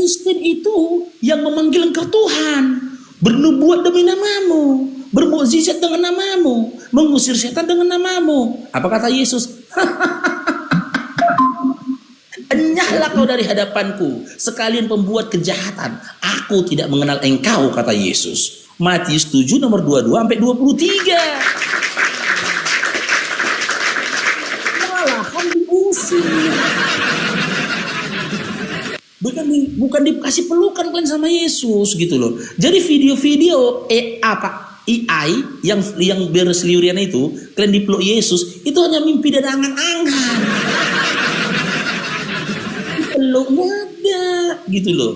Kristen itu yang memanggil engkau Tuhan, bernubuat demi namamu, bermukjizat dengan namamu, mengusir setan dengan namamu. Apa kata Yesus? Enyahlah kau dari hadapanku, sekalian pembuat kejahatan. Aku tidak mengenal engkau, kata Yesus. Matius 7 nomor 22 sampai 23. Malahan diusir. Bukan dikasih pelukan kalian sama Yesus gitu loh. Jadi video-video AI yang berseliweran itu, kalian dipeluk Yesus, itu hanya mimpi dan angan-angan. Peluknya ada gitu loh.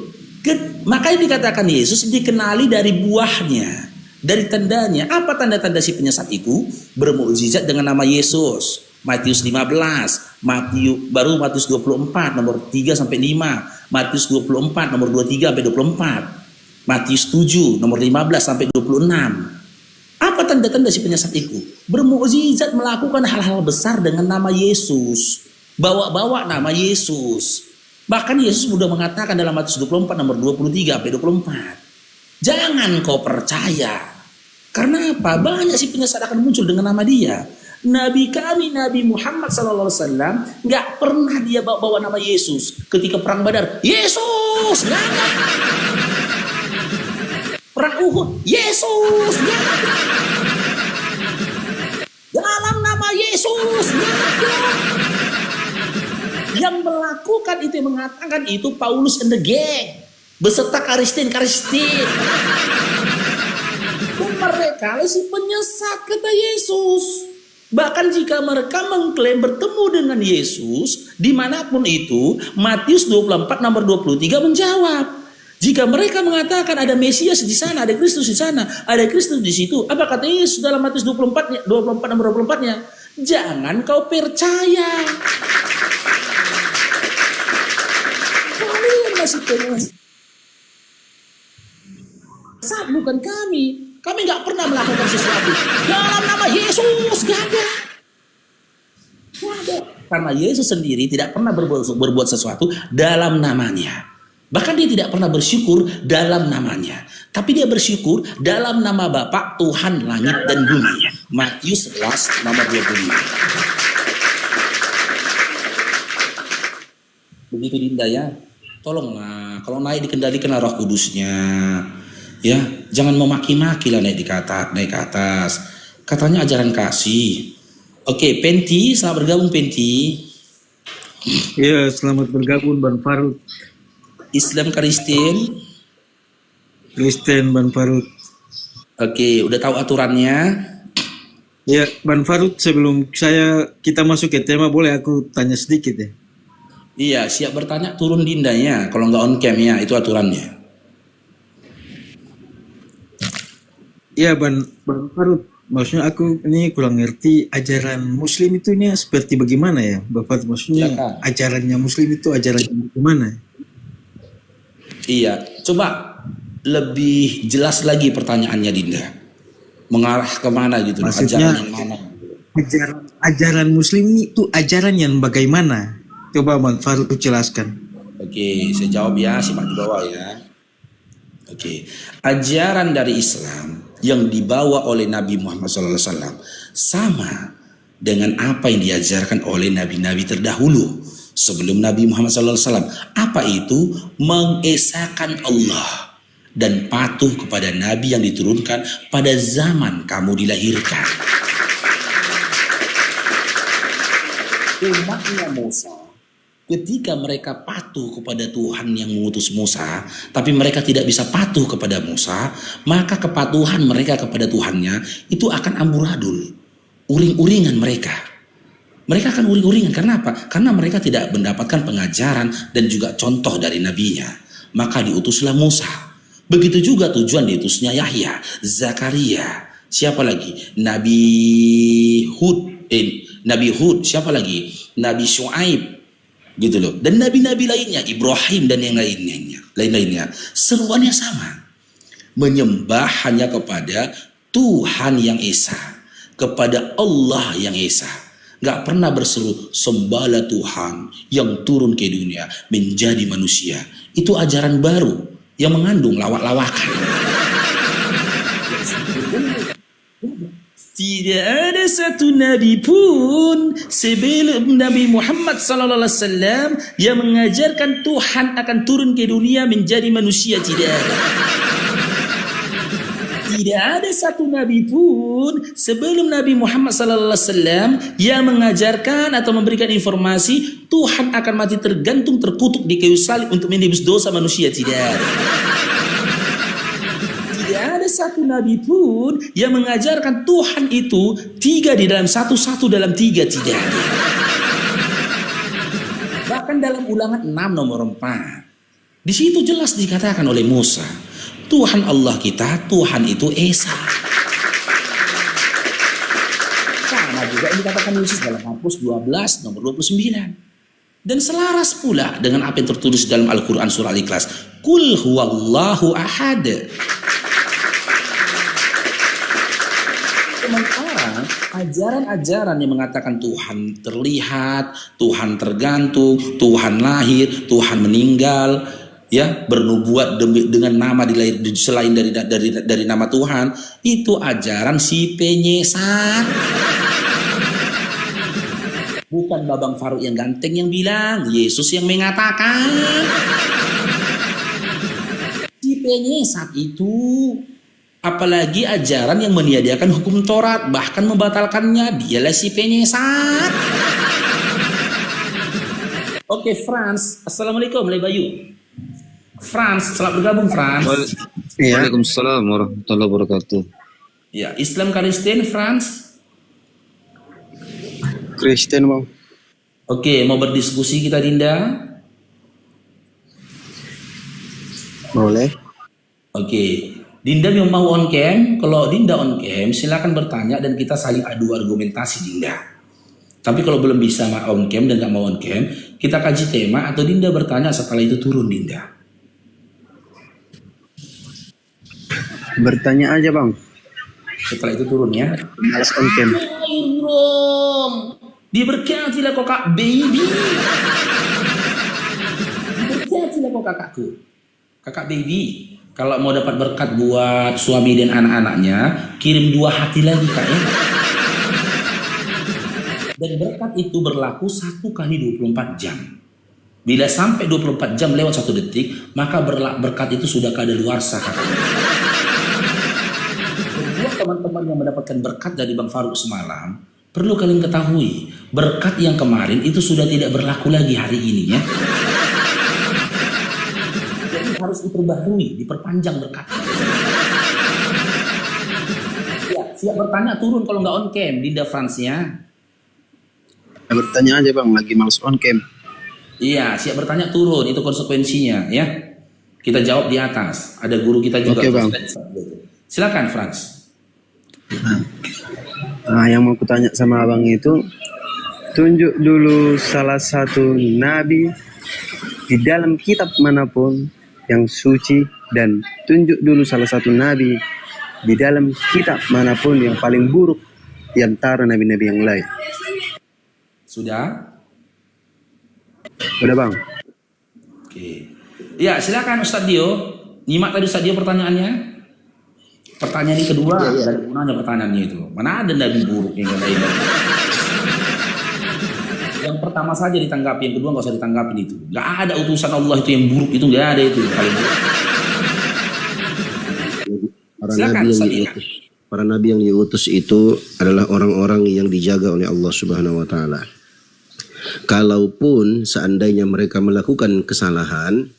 Makanya dikatakan Yesus dikenali dari buahnya, dari tandanya. Apa tanda-tanda si penyesat itu? Bermukjizat dengan nama Yesus. Matius 15, Matius 24 nomor 3 sampai 5, Matius 24 nomor 23 sampai 24, Matius 7 nomor 15 sampai 26. Apa tanda-tanda si penyesat itu? Bermukjizat, melakukan hal-hal besar dengan nama Yesus, bawa-bawa nama Yesus. Bahkan Yesus sudah mengatakan dalam Matius 24 nomor 23 sampai 24, jangan kau percaya. Karena apa? Banyak si penyesat akan muncul dengan nama dia. Nabi kami, Nabi Muhammad SAW, nggak pernah dia bawa nama Yesus. Ketika perang Badar, Yesus, nggak ada. Perang Uhud, Yesus, nggak ada. Dalam nama Yesus, nggak ada. Yang melakukan itu, yang mengatakan itu Paulus and the gang, beserta Karistin. Dan mereka si penyesat, kata Yesus. Bahkan jika mereka mengklaim bertemu dengan Yesus dimanapun itu, Matius 24 nomor 23 menjawab, jika mereka mengatakan ada Mesias di sana, ada Kristus di sana, ada Kristus di situ, apa kata Yesus dalam Matius 24 nomor 24-nya? Jangan kau percaya. Kalian masih penyesat, bukan kami. Kami nggak pernah melakukan sesuatu dalam nama Yesus, nggak ada. Karena Yesus sendiri tidak pernah berbuat sesuatu dalam namanya. Bahkan dia tidak pernah bersyukur dalam namanya. Tapi dia bersyukur dalam nama Bapa Tuhan langit dan bumi. Matius 11 nomor 25. Begitu Dinda ya. Tolonglah, kalau naik dikendalikan Roh Kudusnya. Ya, jangan memaki-maki lah naik ke atas. Katanya ajaran kasih. Oke, Penti, selamat bergabung Penti. Ya, selamat bergabung Ban Farud. Islam Kristen Ban Farud. Oke, udah tahu aturannya? Ya, Ban Farud, sebelum kita masuk ke tema, boleh aku tanya sedikit ya? Iya, siap bertanya, turun Dindanya. Kalau nggak on cam ya, itu aturannya. Iya, Ban Farud, maksudnya aku ini kurang ngerti ajaran Muslim itu ini seperti bagaimana ya, Bapak? Maksudnya Ya, kan? ajarannya Muslim itu ajarannya bagaimana? Iya, coba lebih jelas lagi pertanyaannya Dinda. Mengarah kemana gitu? Maksudnya, ajaran yang mana? Ajaran Muslim itu ajaran yang bagaimana? Coba Ban Farud jelaskan. Oke, saya jawab ya, simak di bawah ya. Oke, ajaran dari Islam yang dibawa oleh Nabi Muhammad SAW sama dengan apa yang diajarkan oleh nabi-nabi terdahulu sebelum Nabi Muhammad SAW. Apa itu? Mengesahkan Allah dan patuh kepada Nabi yang diturunkan pada zaman kamu dilahirkan. Umatnya Musa, ketika mereka patuh kepada Tuhan yang mengutus Musa, tapi mereka tidak bisa patuh kepada Musa, maka kepatuhan mereka kepada Tuhannya itu akan amburadul, uring-uringan mereka. Mereka akan uring-uringan, karena apa? Karena mereka tidak mendapatkan pengajaran dan juga contoh dari nabinya. Maka diutuslah Musa. Begitu juga tujuan diutusnya Yahya, Zakaria, siapa lagi? Nabi Hud, siapa lagi? Nabi Syuaib, gitu loh, dan nabi-nabi lainnya, Ibrahim dan yang lainnya, seruannya sama, menyembah hanya kepada Tuhan yang Esa, kepada Allah yang Esa. Gak pernah berseru sembahlah Tuhan yang turun ke dunia menjadi manusia, itu ajaran baru yang mengandung lawak-lawakan. Tidak ada satu nabi pun sebelum Nabi Muhammad sallallahu alaihi wasallam yang mengajarkan Tuhan akan turun ke dunia menjadi manusia. Tidak ada. Tidak ada satu nabi pun sebelum Nabi Muhammad sallallahu alaihi wasallam yang mengajarkan atau memberikan informasi Tuhan akan mati tergantung terkutuk di kayu salib untuk menebus dosa manusia. Tidak ada. Tidak ada satu nabi pun yang mengajarkan Tuhan itu 3 di dalam 1, 1 dalam 3. Tidak ada. Bahkan dalam Ulangan 6 nomor 4, di situ jelas dikatakan oleh Musa, Tuhan Allah kita, Tuhan itu Esa. Sama juga ini dikatakan Yesus dalam Markus 12 nomor 29. Dan selaras pula dengan apa yang tertulis dalam Al-Quran surah Al-Ikhlas. Qul huwallahu ahad. Sementara ajaran-ajaran yang mengatakan Tuhan terlihat, Tuhan tergantung, Tuhan lahir, Tuhan meninggal, ya, bernubuat dengan nama selain dari nama Tuhan, itu ajaran si penyesat. Bukan Babang Faruk yang ganteng yang bilang, Yesus yang mengatakan. Si penyesat itu, apalagi ajaran yang meniadakan hukum Taurat, bahkan membatalkannya, dialah si penyesat. Oke, Frans, assalamualaikum, Bayu. Frans, selamat bergabung Frans. Waalaikumsalam warahmatullahi wabarakatuh. Ya, Islam Kristen Frans. Kristen Bang. Oke, mau berdiskusi kita Dinda? Boleh. Oke, Dinda yang mau on cam. Kalau Dinda on cam, silakan bertanya dan kita saling adu argumentasi Dinda. Tapi kalau belum bisa on cam dan nggak mau on cam, kita kaji tema atau Dinda bertanya setelah itu turun Dinda. Bertanya aja Bang. Setelah itu turun ya. Malas on cam. Diberkatilah kau kak baby. Diberkatilah kau kakakku. Kakak baby. Kalau mau dapat berkat buat suami dan anak-anaknya, kirim 2 hati lagi kak ya. Dan berkat itu berlaku 1 kali 24 jam. Bila sampai 24 jam lewat 1 detik, maka berkat itu sudah kadaluarsa kakak. Buat teman-teman yang mendapatkan berkat dari Bang Faruk semalam, perlu kalian ketahui, berkat yang kemarin itu sudah tidak berlaku lagi hari ini ya. Jadi harus diperbaharui, diperpanjang berkat. Ya, siap bertanya turun kalau nggak on cam, Dinda Frans ya. Bertanya aja Bang, lagi malas on cam. Iya, siap bertanya turun, itu konsekuensinya ya. Kita jawab di atas. Ada guru kita juga. Oke, Bang. Silakan Frans. Nah, yang mau kutanya sama Abang itu, tunjuk dulu salah satu nabi di dalam kitab manapun yang suci, dan tunjuk dulu salah satu nabi di dalam kitab manapun yang paling buruk di antara nabi-nabi yang lain. Sudah? Udah Bang? Oke. Ya, silakan Ustadz Dio. Nyimak tadi Ustadz Dio pertanyaannya. Pertanyaan yang kedua, dari gunanya pertanyaannya itu. Mana ada nabi buruk yang lain? Yang pertama saja ditanggapi, yang kedua nggak usah ditanggapin itu. Nggak ada utusan Allah itu yang buruk itu, nggak ada itu. Para nabi yang diutus itu adalah orang-orang yang dijaga oleh Allah Subhanahu wa taala. Kalaupun seandainya mereka melakukan kesalahan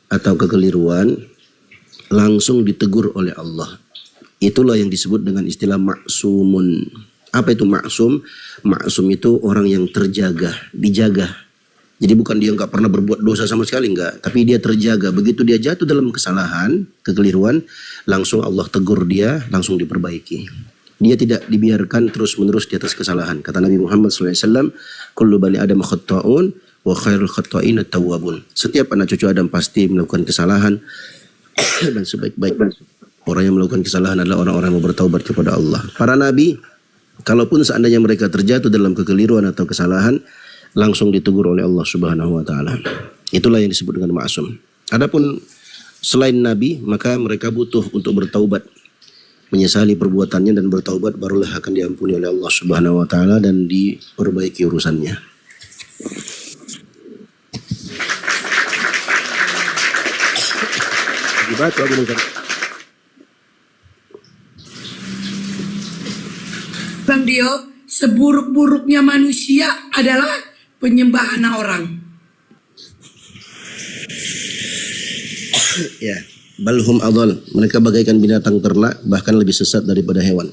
atau kekeliruan, langsung ditegur oleh Allah. Itulah yang disebut dengan istilah ma'sumun. Apa itu maksum? Maksum itu orang yang terjaga, dijaga. Jadi bukan dia nggak pernah berbuat dosa sama sekali, enggak. Tapi dia terjaga. Begitu dia jatuh dalam kesalahan, kekeliruan, langsung Allah tegur dia, langsung diperbaiki. Dia tidak dibiarkan terus-menerus di atas kesalahan. Kata Nabi Muhammad SAW, kullu bani Adam khatta'un wa khairul khatta'in at-tawwabun. Setiap anak cucu Adam pasti melakukan kesalahan, dan sebaik-baik orang yang melakukan kesalahan adalah orang-orang yang bertaubat kepada Allah. Para nabi, kalaupun seandainya mereka terjatuh dalam kekeliruan atau kesalahan, langsung ditegur oleh Allah Subhanahu wa taala. Itulah yang disebut dengan ma'sum. Adapun selain Nabi, maka mereka butuh untuk bertaubat, menyesali perbuatannya dan bertaubat, barulah akan diampuni oleh Allah Subhanahu wa taala dan diperbaiki urusannya. Dibaca Abu Munkar. Bang Dio, seburuk-buruknya manusia adalah penyembah anak orang. Ya, balhum adhal, mereka bagaikan binatang ternak, bahkan lebih sesat daripada hewan.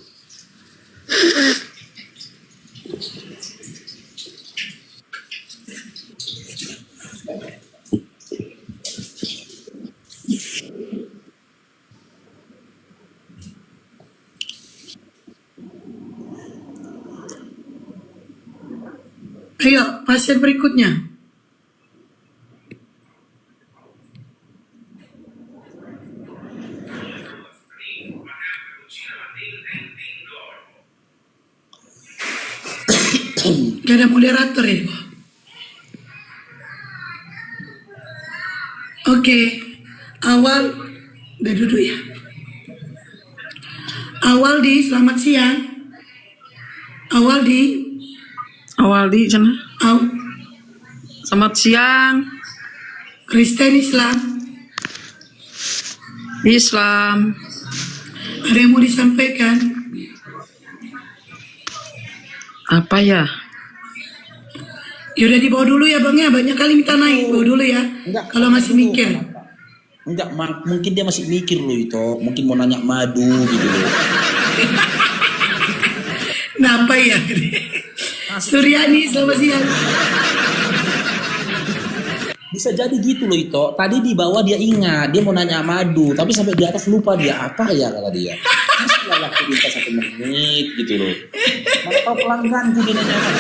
Ayo, pasien berikutnya. Gak ada moderator ya? Oke, awal udah duduk ya. Awaldi, selamat siang. Awaldi, Sana. Aw, Selamat siang. Kristen Islam. Islam. Ada yang mau disampaikan? Apa ya? Yaudah dibawa dulu ya bang ya, banyak kali minta naik, bawa dulu ya. Enggak, Kalau masih dulu, mikir. kenapa? Enggak, mungkin dia masih mikir loh itu, mungkin mau nanya madu gitu loh. Kenapa ya? Suryani, selamat siang. Bisa jadi gitu loh itu. Tadi di bawah dia ingat, dia mau nanya madu, tapi sampai di atas lupa dia apa ya kata dia. Masih waktu minta 1 menit gitu loh. Mana tahu pelangganku dia nanya apa.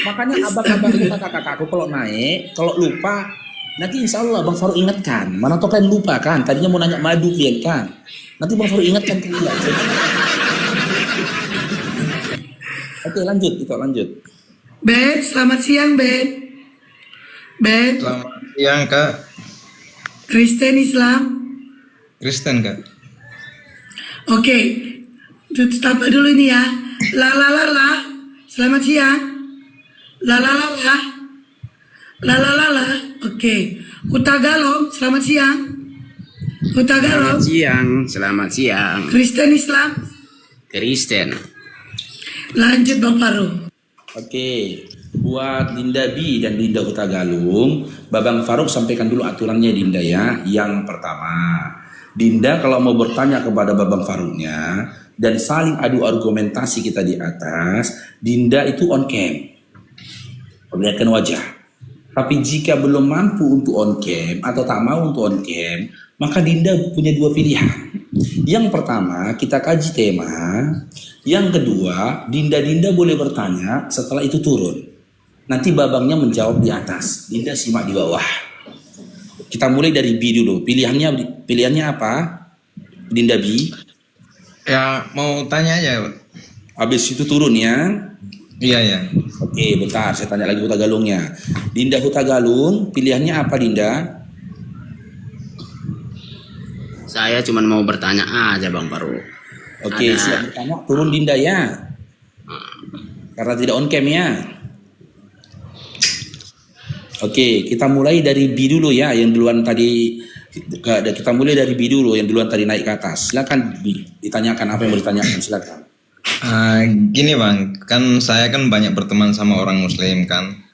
Makanya abang-abang kita kakak-kakakku kalau naik, kalau lupa, nanti insya Allah Bang Farouk ingatkan. Mana tahu kalian lupa kan, tadinya mau nanya madu kalian kan. Nanti Bang Farouk ingatkan kalian. Oke lanjut, itu lanjut. Ben, selamat siang Ben. Ben, Selamat siang Kak. Kristen Islam. Kristen Kak. Oke, tetap dulu ini ya. La la la la. Selamat siang. La la la la. La la la la. Oke. Hutagalong, selamat siang. Hutagalong. Selamat siang, Kristen Islam. Kristen. Lanjut Bang Farouk. Oke, buat Dinda B dan Dinda Hutagalung, Babang Farouk sampaikan dulu aturannya Dinda ya. Yang pertama, Dinda kalau mau bertanya kepada Babang Farouknya dan saling adu argumentasi kita di atas, Dinda itu on cam, perlihatkan wajah. Tapi jika belum mampu untuk on cam atau tak mau untuk on cam, maka Dinda punya 2 pilihan. Yang pertama, kita kaji tema. Yang kedua, Dinda boleh bertanya setelah itu turun. Nanti babangnya menjawab di atas. Dinda simak di bawah. Kita mulai dari B dulu. Pilihannya apa? Dinda B. Ya mau tanya aja Pak. Habis itu turun ya. Iya ya. Oke, bentar. Saya tanya lagi Hutagalungnya. Dinda Hutagalung, pilihannya apa Dinda? Saya cuma mau bertanya aja Bang Farouk. Oke, siap bertanya. Turun Dinda ya. Karena tidak on cam ya. Oke, kita mulai dari B dulu ya. Yang duluan tadi. Kita mulai dari B dulu. Yang duluan tadi naik ke atas. Silakan B. Ditanyakan apa yang mau ditanyakan. Silakan. Gini Bang, kan saya kan banyak berteman sama orang Muslim kan.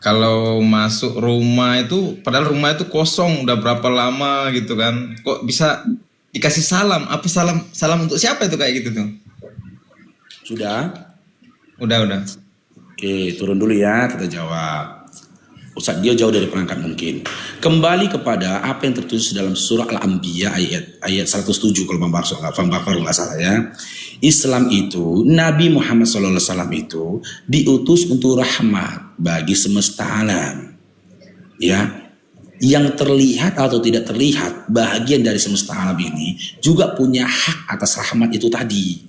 Kalau masuk rumah itu, padahal rumah itu kosong udah berapa lama gitu kan. Kok bisa dikasih salam? Apa salam untuk siapa itu kayak gitu tuh? Sudah? Udah. Oke, turun dulu ya, kita jawab. Ustaz dia jauh dari perangkat mungkin. Kembali kepada apa yang tertulis dalam surah Al-Anbiya ayat 107 kalau Bang Farouk nggak salah ya. Islam itu, Nabi Muhammad SAW itu diutus untuk rahmat bagi semesta alam. Ya, yang terlihat atau tidak terlihat bahagian dari semesta alam ini juga punya hak atas rahmat itu tadi.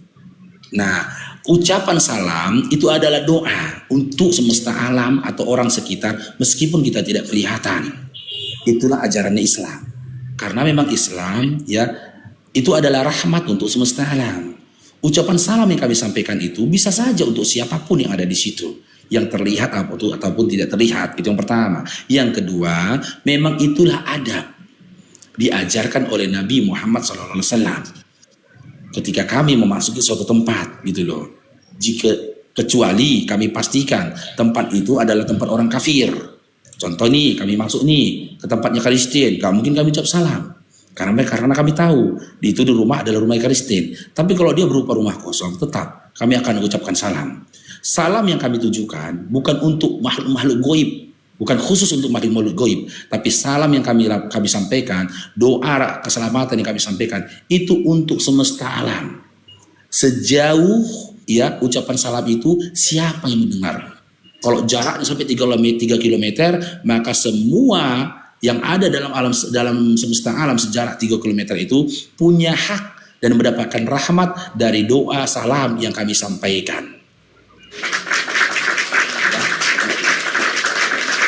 Nah, Ucapan salam itu adalah doa untuk semesta alam atau orang sekitar meskipun kita tidak kelihatan. Itulah ajaran Islam. Karena memang Islam ya itu adalah rahmat untuk semesta alam. Ucapan salam yang kami sampaikan itu bisa saja untuk siapapun yang ada di situ, yang terlihat ataupun tidak terlihat. Itu yang pertama. Yang kedua, memang itulah adab diajarkan oleh Nabi Muhammad SAW. Ketika kami memasuki suatu tempat, gitu loh. Kecuali kami pastikan tempat itu adalah tempat orang kafir. Contoh nih, kami masuk nih ke tempatnya Kristen, gak mungkin kami ucap salam. Karena kami tahu di rumah adalah rumah Kristen. Tapi kalau dia berupa rumah kosong, tetap kami akan mengucapkan salam. Salam yang kami tujukan bukan untuk makhluk-makhluk goib, bukan khusus untuk makhluk-makhluk goib, tapi salam yang kami sampaikan, doa keselamatan yang kami sampaikan itu untuk semesta alam. Sejauh ya ucapan salam itu siapa yang mendengar? Kalau jaraknya sampai 3 km, maka semua yang ada dalam semesta alam sejarak 3 km itu punya hak dan mendapatkan rahmat dari doa salam yang kami sampaikan.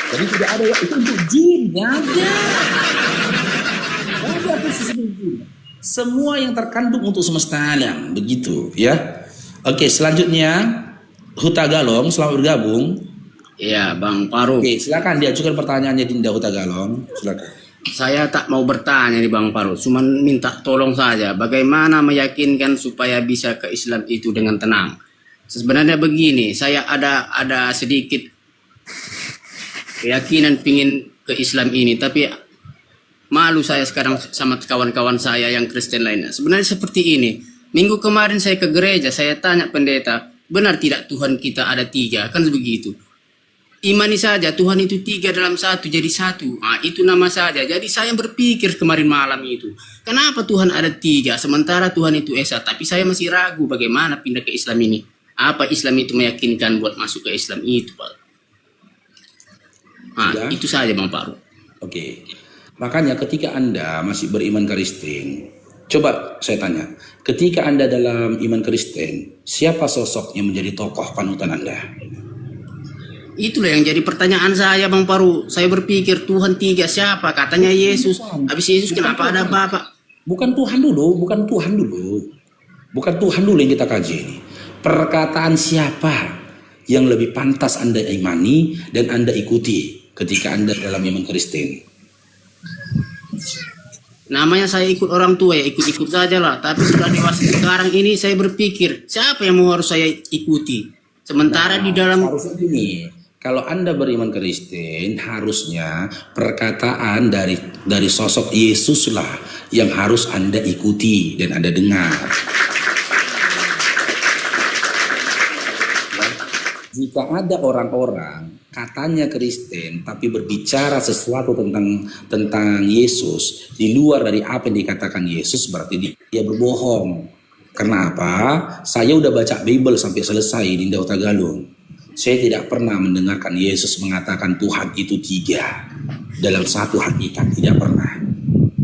Jadi tidak ada itu untuk jin, nggak ada. Nggak ada khusus untuk jin. Semua yang terkandung untuk semesta alam, begitu ya. Oke, selanjutnya Huta Galong, selamat bergabung. Iya, Bang Farouk. Oke, silakan diajukan pertanyaannya Dinda Huta Galong. Silakan. Saya tak mau bertanya nih Bang Farouk, cuman minta tolong saja. Bagaimana meyakinkan supaya bisa ke Islam itu dengan tenang? Sebenarnya begini, saya ada sedikit keyakinan pingin ke Islam ini, tapi malu saya sekarang sama kawan-kawan saya yang Kristen lainnya. Sebenarnya seperti ini. Minggu kemarin saya ke gereja, saya tanya pendeta, benar tidak Tuhan kita ada 3? Kan begitu. Imani saja Tuhan itu 3 dalam 1 jadi 1. Nah, itu nama saja. Jadi saya berpikir kemarin malam itu, kenapa Tuhan ada 3 sementara Tuhan itu Esa? Tapi saya masih ragu bagaimana pindah ke Islam ini. Apa Islam itu meyakinkan buat masuk ke Islam itu, Pak? Nah, Ya. itu saja Bang Farouk. Oke. Makanya ketika Anda masih beriman Kristen, coba saya tanya, ketika Anda dalam iman Kristen, siapa sosok yang menjadi tokoh panutan Anda? Itulah yang jadi pertanyaan saya Bang Farouk. Saya berpikir Tuhan 3 siapa? Katanya Yesus. Habis Yesus kenapa ada Bapak? Bukan Tuhan dulu. Bukan Tuhan dulu yang kita kaji ini. Perkataan siapa yang lebih pantas Anda imani dan Anda ikuti ketika Anda dalam iman Kristen? Namanya saya ikut orang tua ya, ikut-ikut saja lah. Tapi setelah dewasa sekarang ini saya berpikir, siapa yang mau harus saya ikuti? Sementara di dalam... Harusnya gini, kalau Anda beriman Kristen, harusnya perkataan dari sosok Yesus lah yang harus Anda ikuti dan Anda dengar. Jika ada orang-orang katanya Kristen tapi berbicara sesuatu tentang Yesus di luar dari apa yang dikatakan Yesus, berarti dia berbohong. Kenapa? Saya udah baca Bible sampai selesai di Dinda Huta Galung. Saya tidak pernah mendengarkan Yesus mengatakan Tuhan itu 3 dalam satu hakikat, tidak pernah.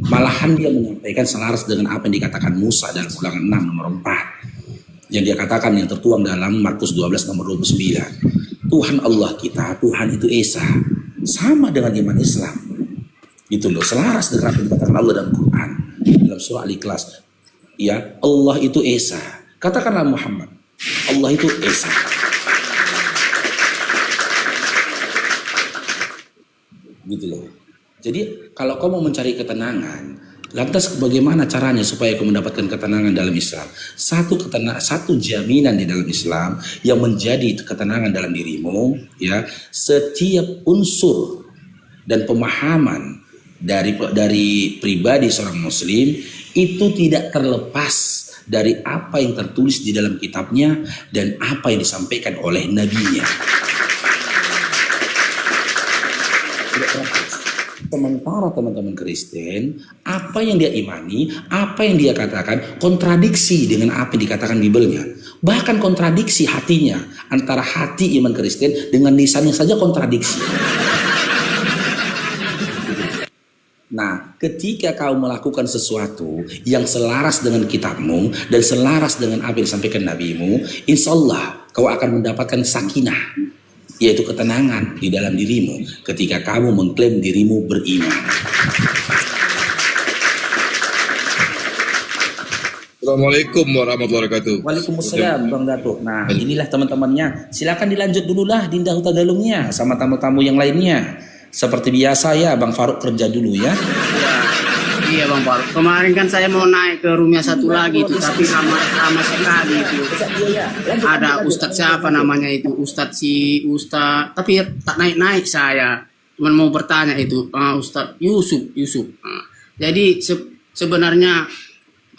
Malahan dia menyampaikan selaras dengan apa yang dikatakan Musa dalam Ulangan 6 nomor 4. Yang dia katakan yang tertuang dalam Markus 12 nomor 29. Tuhan Allah kita, Tuhan itu Esa. Sama dengan iman Islam. Itu loh, selaras dengan apa yang dikatakan Allah dalam Quran. Dalam surah Al-Ikhlas. Ya, Allah itu Esa. Katakanlah Muhammad, Allah itu Esa. Gitu loh. Jadi kalau kau mau mencari ketenangan, lantas bagaimana caranya supaya kau mendapatkan ketenangan dalam Islam? Satu jaminan di dalam Islam yang menjadi ketenangan dalam dirimu, ya, setiap unsur dan pemahaman dari pribadi seorang Muslim itu tidak terlepas dari apa yang tertulis di dalam kitabnya dan apa yang disampaikan oleh nabinya. Tidak terlepas. Sementara teman-teman Kristen, apa yang dia imani, apa yang dia katakan kontradiksi dengan apa yang dikatakan Bible-nya. Bahkan kontradiksi hatinya, antara hati iman Kristen dengan lisannya saja kontradiksi. Nah, ketika kau melakukan sesuatu yang selaras dengan kitabmu dan selaras dengan apa yang disampaikan nabimu, insya Allah kau akan mendapatkan sakinah, yaitu ketenangan di dalam dirimu ketika kamu mengklaim dirimu beriman. Assalamualaikum warahmatullahi wabarakatuh. Waalaikumsalam Bang Datuk. Nah, inilah teman-temannya. Silakan dilanjut dululah Dinda Huta Galungnya sama tamu-tamu yang lainnya. Seperti biasa ya, Bang Faruk kerja dulu ya. Iya Bang Faruk. Kemarin kan saya mau naik ke roomnya satu lagi itu, tapi lama sekali itu. Ada Ustadz siapa namanya itu, Ustadz, tapi tak naik saya. Cuma mau bertanya itu, Ustadz Yusuf. Jadi sebenarnya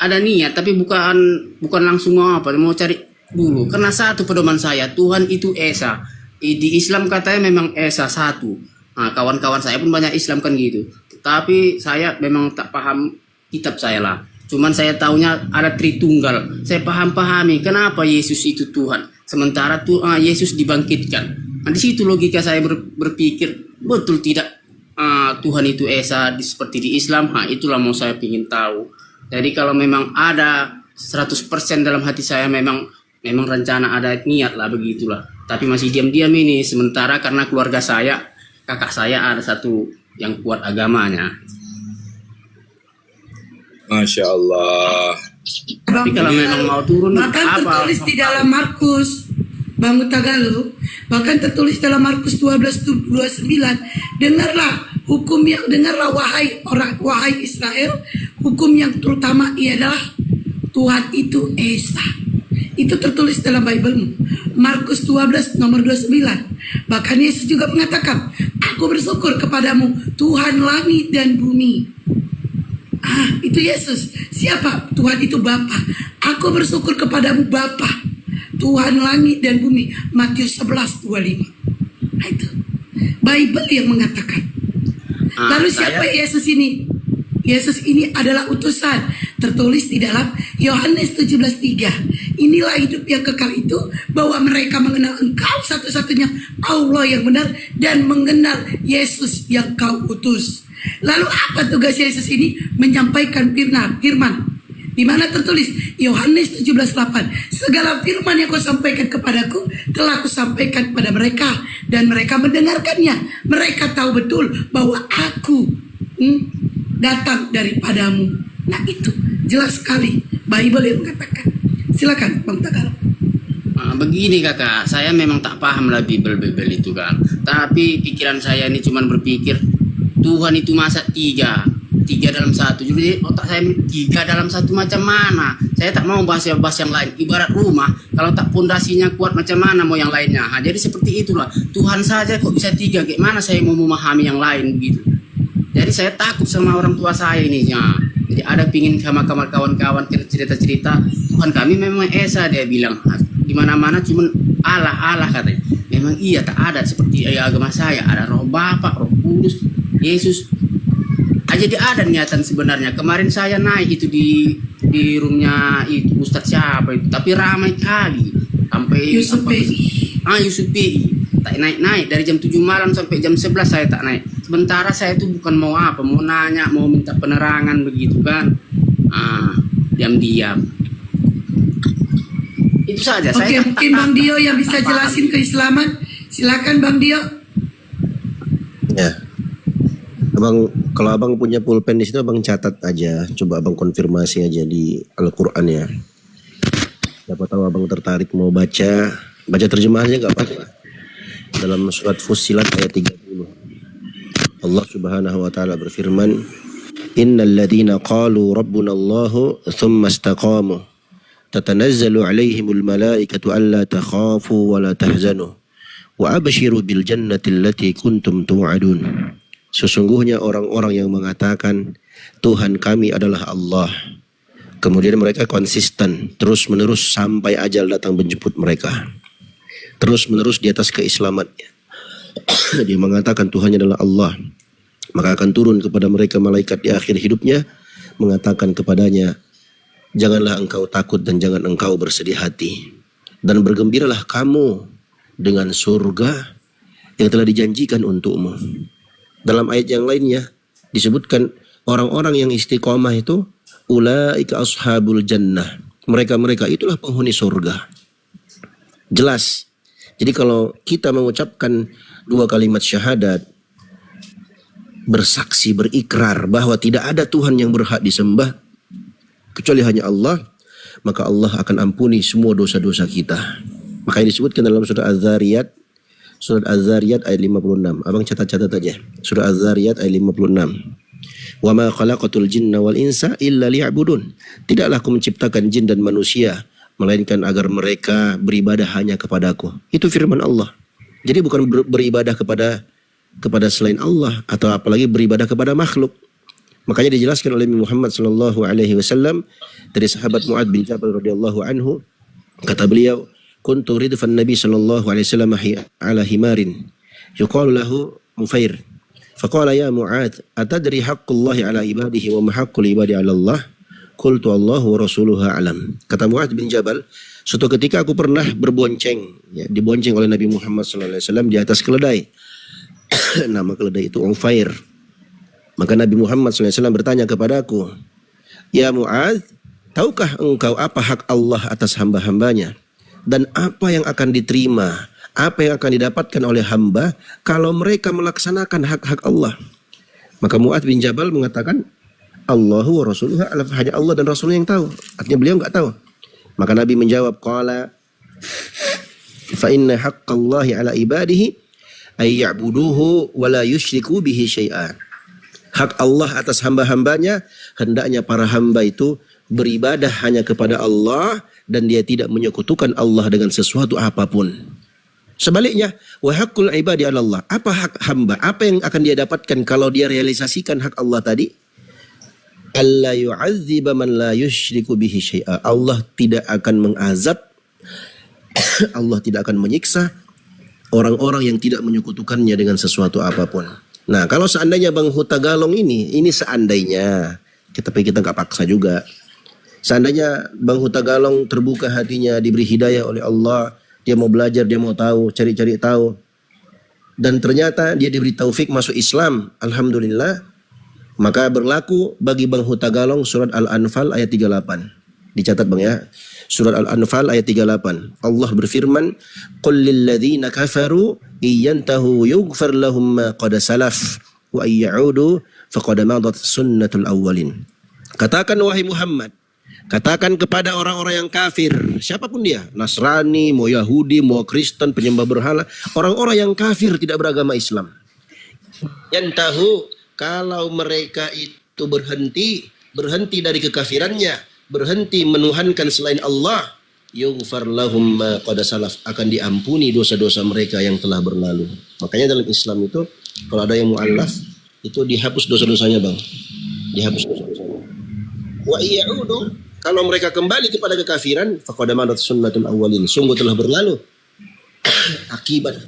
ada niat, tapi bukan langsung mau cari dulu. Karena satu pedoman saya, Tuhan itu Esa. Di Islam katanya memang Esa satu. Nah, kawan-kawan saya pun banyak Islam kan gitu. Tapi saya memang tak paham kitab saya lah. Cuman saya taunya ada Tritunggal. Saya pahami kenapa Yesus itu Tuhan. Sementara Yesus dibangkitkan. Nah, di situ logika saya berpikir, betul tidak Tuhan itu Esa seperti di Islam? Itulah mau saya ingin tahu. Jadi kalau memang ada 100% dalam hati saya memang rencana ada niat lah begitulah. Tapi masih diam-diam ini. Sementara karena keluarga saya, kakak saya ada satu yang kuat agamanya. Masya Allah. Tapi kalau memang mau turun, Bahkan tertulis di dalam Markus, Bang Utagalu, bahkan tertulis dalam Markus 12:29, dengarlah wahai Israel, hukum yang terutama ialah Tuhan itu Esa. Itu tertulis dalam Bible-mu. Markus 12 nomor 29. Bahkan Yesus juga mengatakan, aku bersyukur kepadamu Tuhan langit dan bumi. Itu Yesus. Siapa? Tuhan itu Bapa. Aku bersyukur kepadamu Bapa, Tuhan langit dan bumi. Matius 11:25. Itu Bible yang mengatakan. Lalu siapa Yesus ini? Yesus ini adalah utusan, tertulis di dalam Yohanes 17:3. Inilah hidup yang kekal itu, bahwa mereka mengenal Engkau satu-satunya Allah yang benar, dan mengenal Yesus yang Kau utus. Lalu apa tugas Yesus ini? Menyampaikan firman. Di mana tertulis Yohanes 17:8, segala firman yang Kau sampaikan kepadaku telah Ku sampaikan kepada mereka, dan mereka mendengarkannya. Mereka tahu betul bahwa Aku datang daripadamu. Nah, itu jelas sekali Bible yang mengatakan. Silakan Bang Tagal. Begini kakak, saya memang tak paham lah Bible itu kan. Tapi pikiran saya ini cuman berpikir, Tuhan itu masa tiga dalam satu. Jadi otak saya tiga dalam satu macam mana? Saya tak mau bahas yang lain. Ibarat rumah, kalau tak pondasinya kuat macam mana mau yang lainnya. Jadi seperti itulah. Tuhan saja kok bisa tiga, gimana saya mau memahami yang lain begitu. Jadi saya takut sama orang tua saya ini. Jadi ada pingin sama kawan-kawan cerita-cerita, Tuhan kami memang Esa, dia bilang. Di mana-mana cuman Allah katanya. Memang iya, tak ada seperti agama saya, ada Roh Bapa, Roh Kudus, Yesus. Jadi ada niatan sebenarnya. Kemarin saya naik itu di roomnya itu Ustadz siapa itu, tapi ramai kali sampai Yusuf PI. Tak naik dari jam 7 malam sampai jam 11 saya tak naik. Sementara saya itu bukan mau nanya, mau minta penerangan begitu kan. Diam-diam. Itu saja. Oke, mungkin Bang Dio yang bisa jelasin keislaman. Silakan Bang Dio. Ya. Kalau abang punya pulpen di situ, abang catat aja. Coba abang konfirmasi aja di Al-Quran ya. Siapa tahu abang tertarik mau baca terjemahannya nggak apa-apa. Dalam surat Fussilat ayat 30. Allah Subhanahu wa taala berfirman, "Innal ladzina qalu rabbuna Allahu tsumma istaqamu tatanazzalu 'alaihimul malaikatu alla takhafu wa la tahzanu wa abshiru bil jannati allati kuntum tu'adun." Sesungguhnya orang-orang yang mengatakan Tuhan kami adalah Allah, kemudian mereka konsisten terus-menerus sampai ajal datang menjemput mereka, terus-menerus di atas keislamannya. Dia mengatakan Tuhannya adalah Allah, maka akan turun kepada mereka malaikat di akhir hidupnya mengatakan kepadanya, janganlah engkau takut dan jangan engkau bersedih hati, dan bergembiralah kamu dengan surga yang telah dijanjikan untukmu. Dalam ayat yang lainnya disebutkan orang-orang yang istiqomah itu ulaika ashabul jannah. Mereka-mereka itulah penghuni surga. Jelas. Jadi kalau kita mengucapkan 2 kalimat syahadat, bersaksi, berikrar bahwa tidak ada Tuhan yang berhak disembah kecuali hanya Allah, maka Allah akan ampuni semua dosa-dosa kita. Makanya disebutkan dalam surah Az-Zariyat, ayat 56. Abang catat-catat aja. Surah Az-Zariyat ayat 56. Wa ma khalaqatul jinna wal insa illa liya'budun. Tidaklah aku menciptakan jin dan manusia melainkan agar mereka beribadah hanya kepadaku. Itu firman Allah. Jadi bukan beribadah kepada selain Allah atau apalagi beribadah kepada makhluk. Makanya dijelaskan oleh Muhammad sallallahu alaihi wasallam dari sahabat Mu'adz bin Jabal radhiyallahu anhu, kata beliau, kuntu ridfan Nabi sallallahu alaihi wasallam ala himarin yuqalu lahu Mufair. Faqala ya Mu'adz, atadri haqqullahi ala ibadihi wa ma haqqul ibadi ala Allah? Qultu Allahu wa rasuluhu a'lam. Kata Mu'adz bin Jabal, suatu ketika aku pernah berbonceng, dibonceng oleh Nabi Muhammad sallallahu alaihi wasallam di atas keledai. Nama keledai itu Ufair. Maka Nabi Muhammad SAW bertanya kepadaku, ya Mu'adz, tahukah engkau apa hak Allah atas hamba-hambanya? Dan apa yang akan diterima, apa yang akan didapatkan oleh hamba kalau mereka melaksanakan hak-hak Allah? Maka Mu'adz bin Jabal mengatakan, Allahu wa rasuluhu a'lam, hanya Allah dan Rasulnya yang tahu. Artinya beliau enggak tahu. Maka Nabi menjawab, qala fa inna haqqallahi ala ibadihi ay ya'buduhu wa la yusyriku bihi syai'an. Hak Allah atas hamba-hambanya, hendaknya para hamba itu beribadah hanya kepada Allah dan dia tidak menyekutukan Allah dengan sesuatu apapun. Sebaliknya, wa haqqul ibadi 'ala Allah. Apa hak hamba? Apa yang akan dia dapatkan kalau dia realisasikan hak Allah tadi? Alla yu'adziba man la yusyriku bihi syai'a. Allah tidak akan mengazab, Allah tidak akan menyiksa orang-orang yang tidak menyekutukannya dengan sesuatu apapun. Nah, kalau seandainya Bang Huta Galong ini seandainya, tapi kita nggak paksa juga. Seandainya Bang Huta Galong terbuka hatinya, diberi hidayah oleh Allah, dia mau belajar, dia mau tahu, cari-cari tahu, dan ternyata dia diberi taufik masuk Islam, alhamdulillah, maka berlaku bagi Bang Huta Galong surat Al-Anfal ayat 38. Dicatat Bang ya. Surat Al-Anfal ayat 38. Allah berfirman, "Qul lil ladzina kafaru iyantahu yughfar lahum ma qad salaf wa ayyaudu faqad madat sunnatul awwalin." Katakan wahai Muhammad, katakan kepada orang-orang yang kafir, siapapun dia, Nasrani, mau Yahudi, mau Kristen, penyembah berhala, orang-orang yang kafir tidak beragama Islam. Yantahu, kalau mereka itu berhenti dari kekafirannya, berhenti menuhankan selain Allah, yughfar lahum ma qad salaf, akan diampuni dosa-dosa mereka yang telah berlalu. Makanya dalam Islam itu kalau ada yang mu'allaf itu dihapus dosa-dosanya Bang. Dihapus dosa-dosanya. Wa iyaudu, kalau mereka kembali kepada kekafiran, faqad madat sunnatul awwalin, sungguh telah berlalu akibat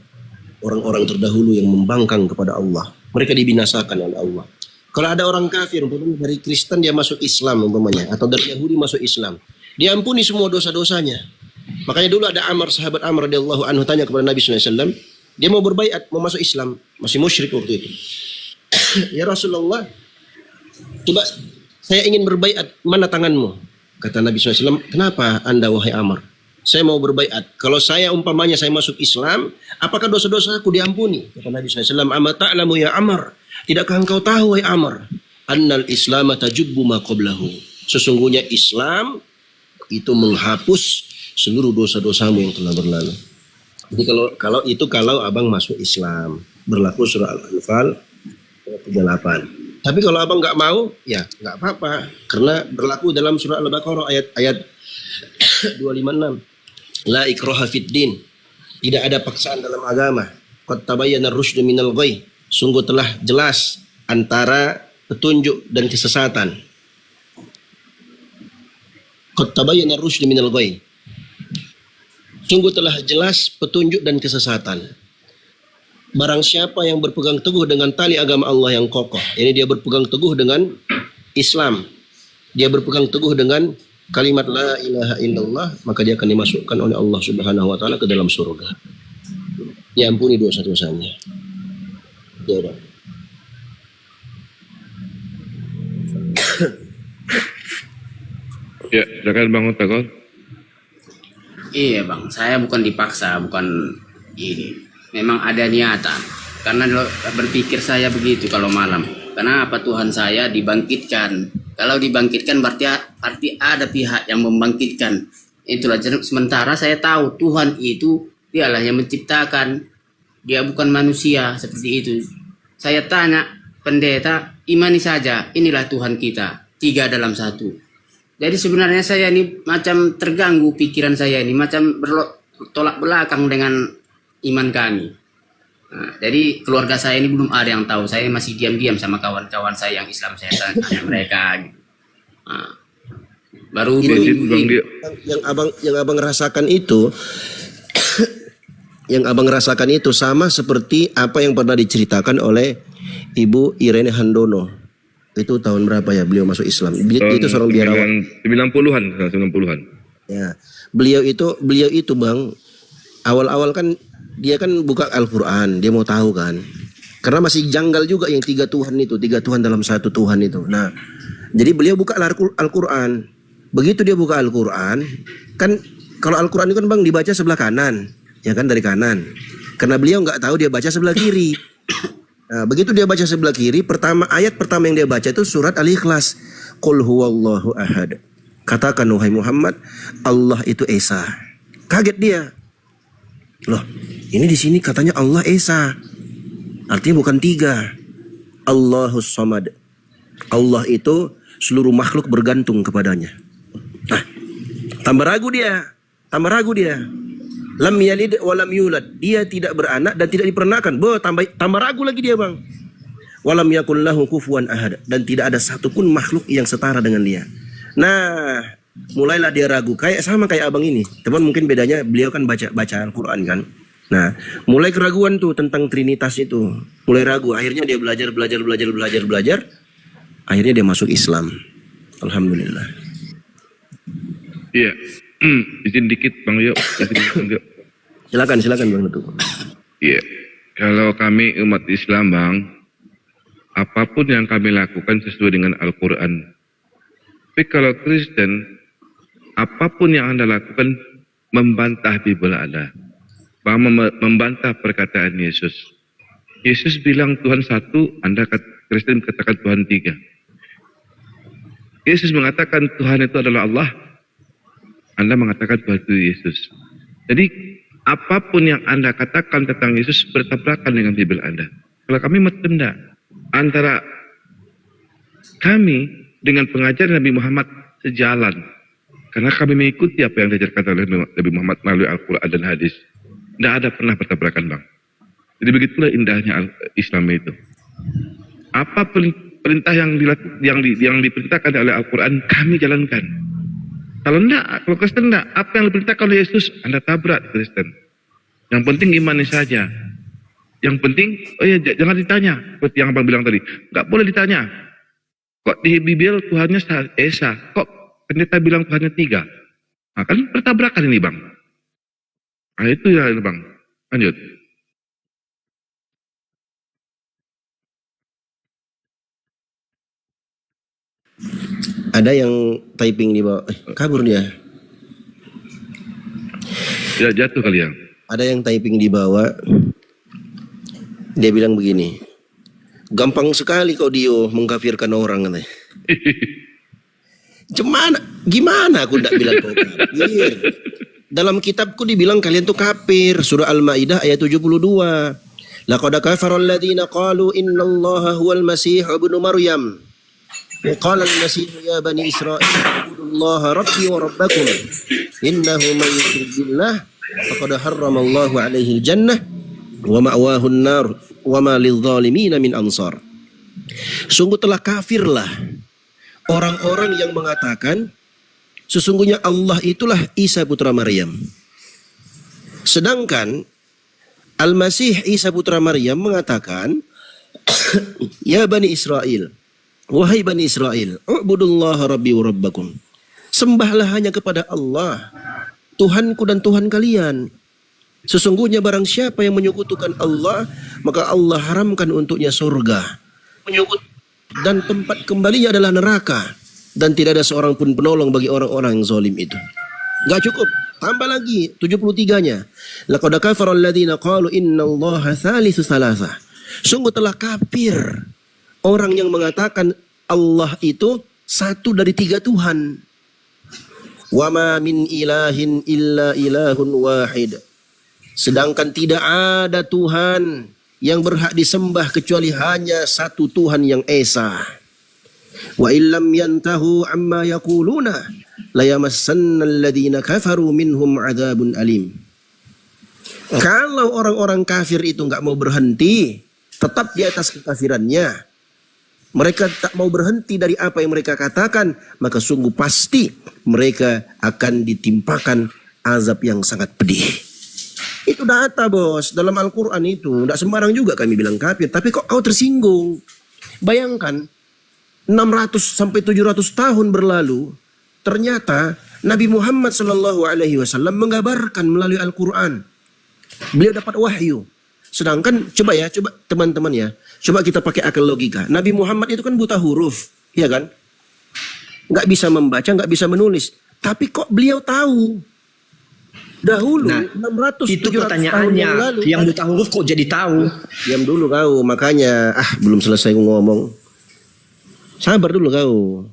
orang-orang terdahulu yang membangkang kepada Allah. Mereka dibinasakan oleh Allah. Kalau ada orang kafir, dari Kristen dia masuk Islam umpamanya, atau dari Yahudi masuk Islam, diampuni semua dosa-dosanya. Makanya dulu ada sahabat Amr radhiyallahu anhu tanya kepada Nabi SAW, dia mau berbaiat, mau masuk Islam, masih musyrik waktu itu. Ya Rasulullah, coba saya ingin berbaiat, mana tanganmu? Kata Nabi SAW, kenapa anda wahai Amr? Saya mau berbaiat. Kalau saya umpamanya saya masuk Islam, apakah dosa-dosa aku diampuni? Kata Nabi SAW, amma ta'lamu ya Amr, tidakkah engkau tahu wahai Amr, annal Islam tajubbu ma qablahu, sesungguhnya Islam itu menghapus seluruh dosa-dosamu yang telah berlalu. Jadi kalau abang masuk Islam, berlaku surah Al-Anfal 38. Tapi kalau abang nggak mau, ya nggak apa-apa, karena berlaku dalam surah Al-Baqarah ayat 256. La ikraha fid din, tidak ada paksaan dalam agama. Qad tabayyana ar-rusydu minal ghayy, sungguh telah jelas antara petunjuk dan kesesatan. Qad tabayyana ar-rusydu minal ghayy, sungguh telah jelas petunjuk dan kesesatan. Barang siapa yang berpegang teguh dengan tali agama Allah yang kokoh, ini dia berpegang teguh dengan Islam, dia berpegang teguh dengan kalimat la ilaha illallah, maka dia akan dimasukkan oleh Allah Subhanahu wa taala ke dalam surga. Diampuni dosa-dosanya. Ya, Ya, silakan Bang Utakon. Iya bang, saya bukan dipaksa, bukan ini. Memang ada niatan. Karena berpikir saya begitu kalau malam. Kenapa Tuhan saya dibangkitkan? Kalau dibangkitkan berarti ada pihak yang membangkitkan. Itulah sementara saya tahu Tuhan itu dialah yang menciptakan. Dia bukan manusia seperti itu. Saya tanya pendeta, imani saja. Inilah Tuhan kita, 3 dalam 1. Jadi sebenarnya saya ini macam terganggu pikiran saya ini, macam bertolak belakang dengan iman kami. Nah, jadi keluarga saya ini belum ada yang tahu. Saya masih diam-diam sama kawan-kawan saya yang Islam, saya tanya mereka. Gitu. Nah, baru 2 minggu ini. Yang abang rasakan itu, yang abang rasakan itu sama seperti apa yang pernah diceritakan oleh Ibu Irene Handono. Itu tahun berapa ya beliau masuk Islam? Itu seorang biarawan. 90-an. Ya, beliau itu bang, awal-awal kan dia kan buka Al-Quran, dia mau tahu kan, karena masih janggal juga yang 3 Tuhan itu, 3 Tuhan dalam 1 Tuhan itu. Nah, jadi beliau buka Al-Quran. Begitu dia buka Al-Quran, kan kalau Al-Quran itu kan bang dibaca sebelah kanan, ya kan dari kanan. Karena beliau nggak tahu dia baca sebelah kiri. Nah, begitu dia baca sebelah kiri, ayat pertama yang dia baca itu surat Al-Ikhlas. Qul huwallahu ahad. Katakan wahai Muhammad, Allah itu Esa. Kaget dia. Loh, ini di sini katanya Allah Esa. Artinya bukan 3. Allahus Samad. Allah itu seluruh makhluk bergantung kepadanya. Nah, tambah ragu dia. Lam yalid wa lam yulad. Dia tidak beranak dan tidak diperanakkan. Tambah ragu lagi dia bang. Walam yakul lahu kufuwan ahad. Dan tidak ada satupun makhluk yang setara dengan dia. Nah, mulailah dia ragu. Sama kayak abang ini. Teman mungkin bedanya beliau kan baca Al-Quran kan. Nah, mulai keraguan tuh tentang Trinitas itu. Mulai ragu. Akhirnya dia belajar. Akhirnya dia masuk Islam. Alhamdulillah. Iya. Izin dikit Bang Yo. Silakan Bang Nutuk. Iya. Kalau kami umat Islam Bang, apapun yang kami lakukan sesuai dengan Al-Quran. Tapi kalau Kristen, apapun yang Anda lakukan membantah Bible Anda. Bang, membantah perkataan Yesus. Yesus bilang Tuhan 1, Anda Kristen katakan Tuhan 3. Yesus mengatakan Tuhan itu adalah Allah. Anda mengatakan Tuhan itu Yesus. Jadi apapun yang Anda katakan tentang Yesus bertabrakan dengan Bible Anda. Kalau kami metenda antara kami dengan pengajaran Nabi Muhammad sejalan. Karena kami mengikuti apa yang diajarkan oleh Nabi Muhammad melalui Al-Quran dan hadis. Tidak ada pernah bertabrakan bang. Jadi begitulah indahnya Islam itu. Apa perintah yang diperintahkan oleh Al-Quran kami jalankan. Kalau Kristen enggak, apa yang diperintahkan oleh Yesus, Anda tabrak Kristen. Yang penting imani saja. Yang penting, jangan ditanya. Seperti yang abang bilang tadi. Enggak boleh ditanya. Kok di Bible Tuhannya Esa? Kok pendeta bilang Tuhannya 3? Nah, kan bertabrakan ini bang. Nah itu ya bang. Lanjut. Ada yang typing di bawah, kabur dia. Ya jatuh kali ya. Ada yang typing di bawah. Dia bilang begini, gampang sekali kau Dio mengkafirkan orang katanya. Gimana aku tidak bilang kau kafir? Dalam kitabku dibilang kalian tuh kafir. Surah Al-Maidah ayat 72. Laqad kafara alladziina qalu innallaha huwal masih ibnu Maryam. Wa qala al-masih ya bani Israil ibudullaha rabbi wa rabbakum. Innahu man yusyrik billah faqad harrama Allahu alaihi al-jannah wa ma'wahu an-nar wa ma lidh-dhalimin min ansar. Sungguh telah kafirlah orang-orang yang mengatakan sesungguhnya Allah itulah Isa putra Maryam. Sedangkan Al-Masih Isa putra Maryam mengatakan, ya Bani Israel, wahai Bani Israel, u'budullaha rabbi wa rabbakum. Sembahlah hanya kepada Allah, Tuhanku dan Tuhan kalian. Sesungguhnya barang siapa yang menyekutukan Allah, maka Allah haramkan untuknya surga. Dan tempat kembalinya adalah neraka. dan tidak ada seorang pun penolong bagi orang-orang yang zalim itu. Enggak cukup, tambah lagi 73-nya. Laqad kafara alladziina qalu innallaha tsalitsu tsalatsa. Sungguh telah kafir orang yang mengatakan Allah itu satu dari 3 Tuhan. Wa ma min ilahin illa ilahun wahid. Sedangkan tidak ada Tuhan yang berhak disembah kecuali hanya satu Tuhan yang esa. Wa illam yantahu amma yaquluna la yamassanna alladziina kafaru minhum adzabun alim. Kalau orang-orang kafir itu enggak mau berhenti, tetap di atas kekafirannya, mereka tak mau berhenti dari apa yang mereka katakan, maka sungguh pasti mereka akan ditimpakan azab yang sangat pedih. Itu data bos, dalam Al-Quran itu. Tidak sembarang juga kami bilang kafir, tapi kok kau tersinggung? Bayangkan, 600 sampai 700 tahun berlalu, ternyata Nabi Muhammad SAW mengabarkan melalui Al-Quran. Beliau dapat wahyu. Sedangkan coba teman-teman ya, coba kita pakai akal logika. Nabi Muhammad itu kan buta huruf, ya kan? Nggak bisa membaca, nggak bisa menulis. Tapi kok beliau tahu? Dahulu, 600, Itu 700 tahun yang lalu. pertanyaannya, yang buta huruf kok jadi tahu? Diam dulu kau, makanya belum selesai ngomong. Sabar dulu kau.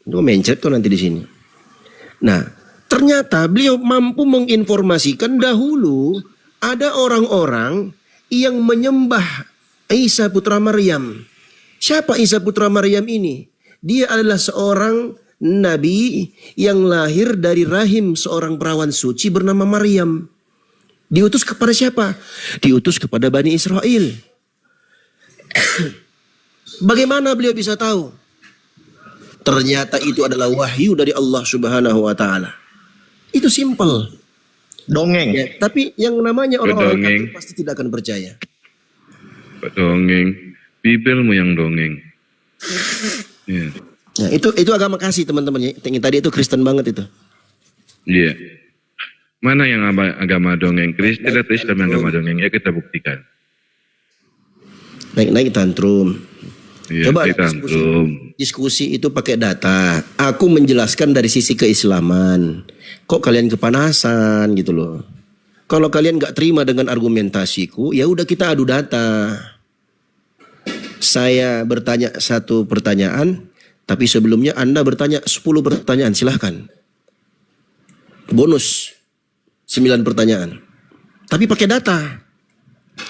Itu mencet kau nanti di sini. Nah, ternyata beliau mampu menginformasikan dahulu ada orang-orang yang menyembah Isa putra Maryam. Siapa Isa putra Maryam ini? Dia adalah seorang nabi yang lahir dari rahim seorang perawan suci bernama Maryam. Diutus kepada siapa? Diutus kepada Bani Israel. Bagaimana beliau bisa tahu? Ternyata itu adalah wahyu dari Allah Subhanahu wa taala. Itu simple. Dongeng. Ya, tapi yang namanya orang-orang Dongeng. kafir pasti tidak akan percaya. Dongeng, Bibelmu yang dongeng. Ya. Nah, itu agama kasih teman-teman ya. Yang tadi itu Kristen banget itu. Iya. Mana yang agama dongeng? Kristen atau Islam yang agama dongeng? Ya kita buktikan. Naik tantrum. Iya, Coba kita diskusi itu pakai data. Aku menjelaskan dari sisi keislaman. Kok kalian kepanasan gitu loh. Kalau kalian nggak terima dengan argumentasiku, ya udah kita adu data. Saya bertanya satu pertanyaan, tapi sebelumnya Anda bertanya 10 pertanyaan, silahkan. Bonus 9 pertanyaan. Tapi pakai data.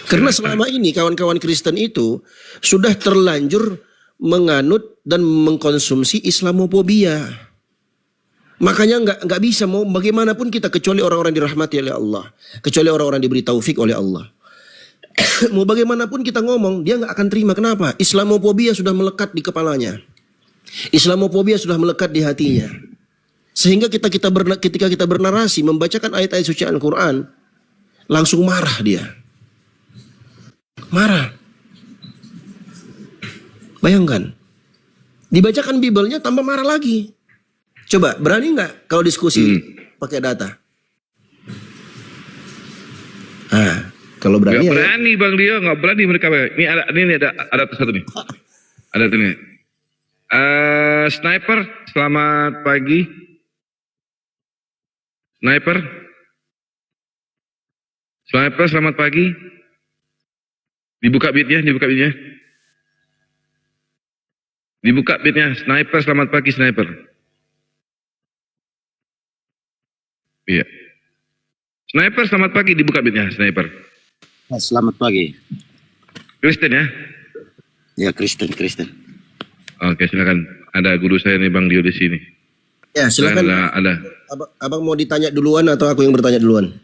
Karena selama ini kawan-kawan Kristen itu sudah terlanjur menganut dan mengkonsumsi Islamofobia. Makanya nggak bisa mau bagaimanapun kita kecuali orang-orang dirahmati oleh Allah, kecuali orang-orang diberi taufik oleh Allah. Mau bagaimanapun kita ngomong, dia nggak akan terima. Kenapa? Islamofobia sudah melekat di kepalanya. Islamofobia sudah melekat di hatinya. Sehingga ketika kita bernarasi membacakan ayat-ayat suci Al-Quran, langsung marah dia. Marah. Bayangkan. Dibacakan Bibelnya tambah marah lagi. Coba, berani nggak kalau diskusi pakai data? Kalau berani. Nggak berani Bang Dio, nggak berani mereka. Ini ada satu nih. Ada tuh nih. Sniper, selamat pagi. Sniper, selamat pagi. Dibuka beatnya. Dibuka beatnya. Sniper, selamat pagi Sniper. Iya. Sniper, selamat pagi. Dibuka beatnya Sniper. Selamat pagi. Kristen ya? Ya Kristen. Oke, silakan. Ada guru saya nih Bang Dio di sini. Ya, silakan. Ada. Abang mau ditanya duluan atau aku yang bertanya duluan?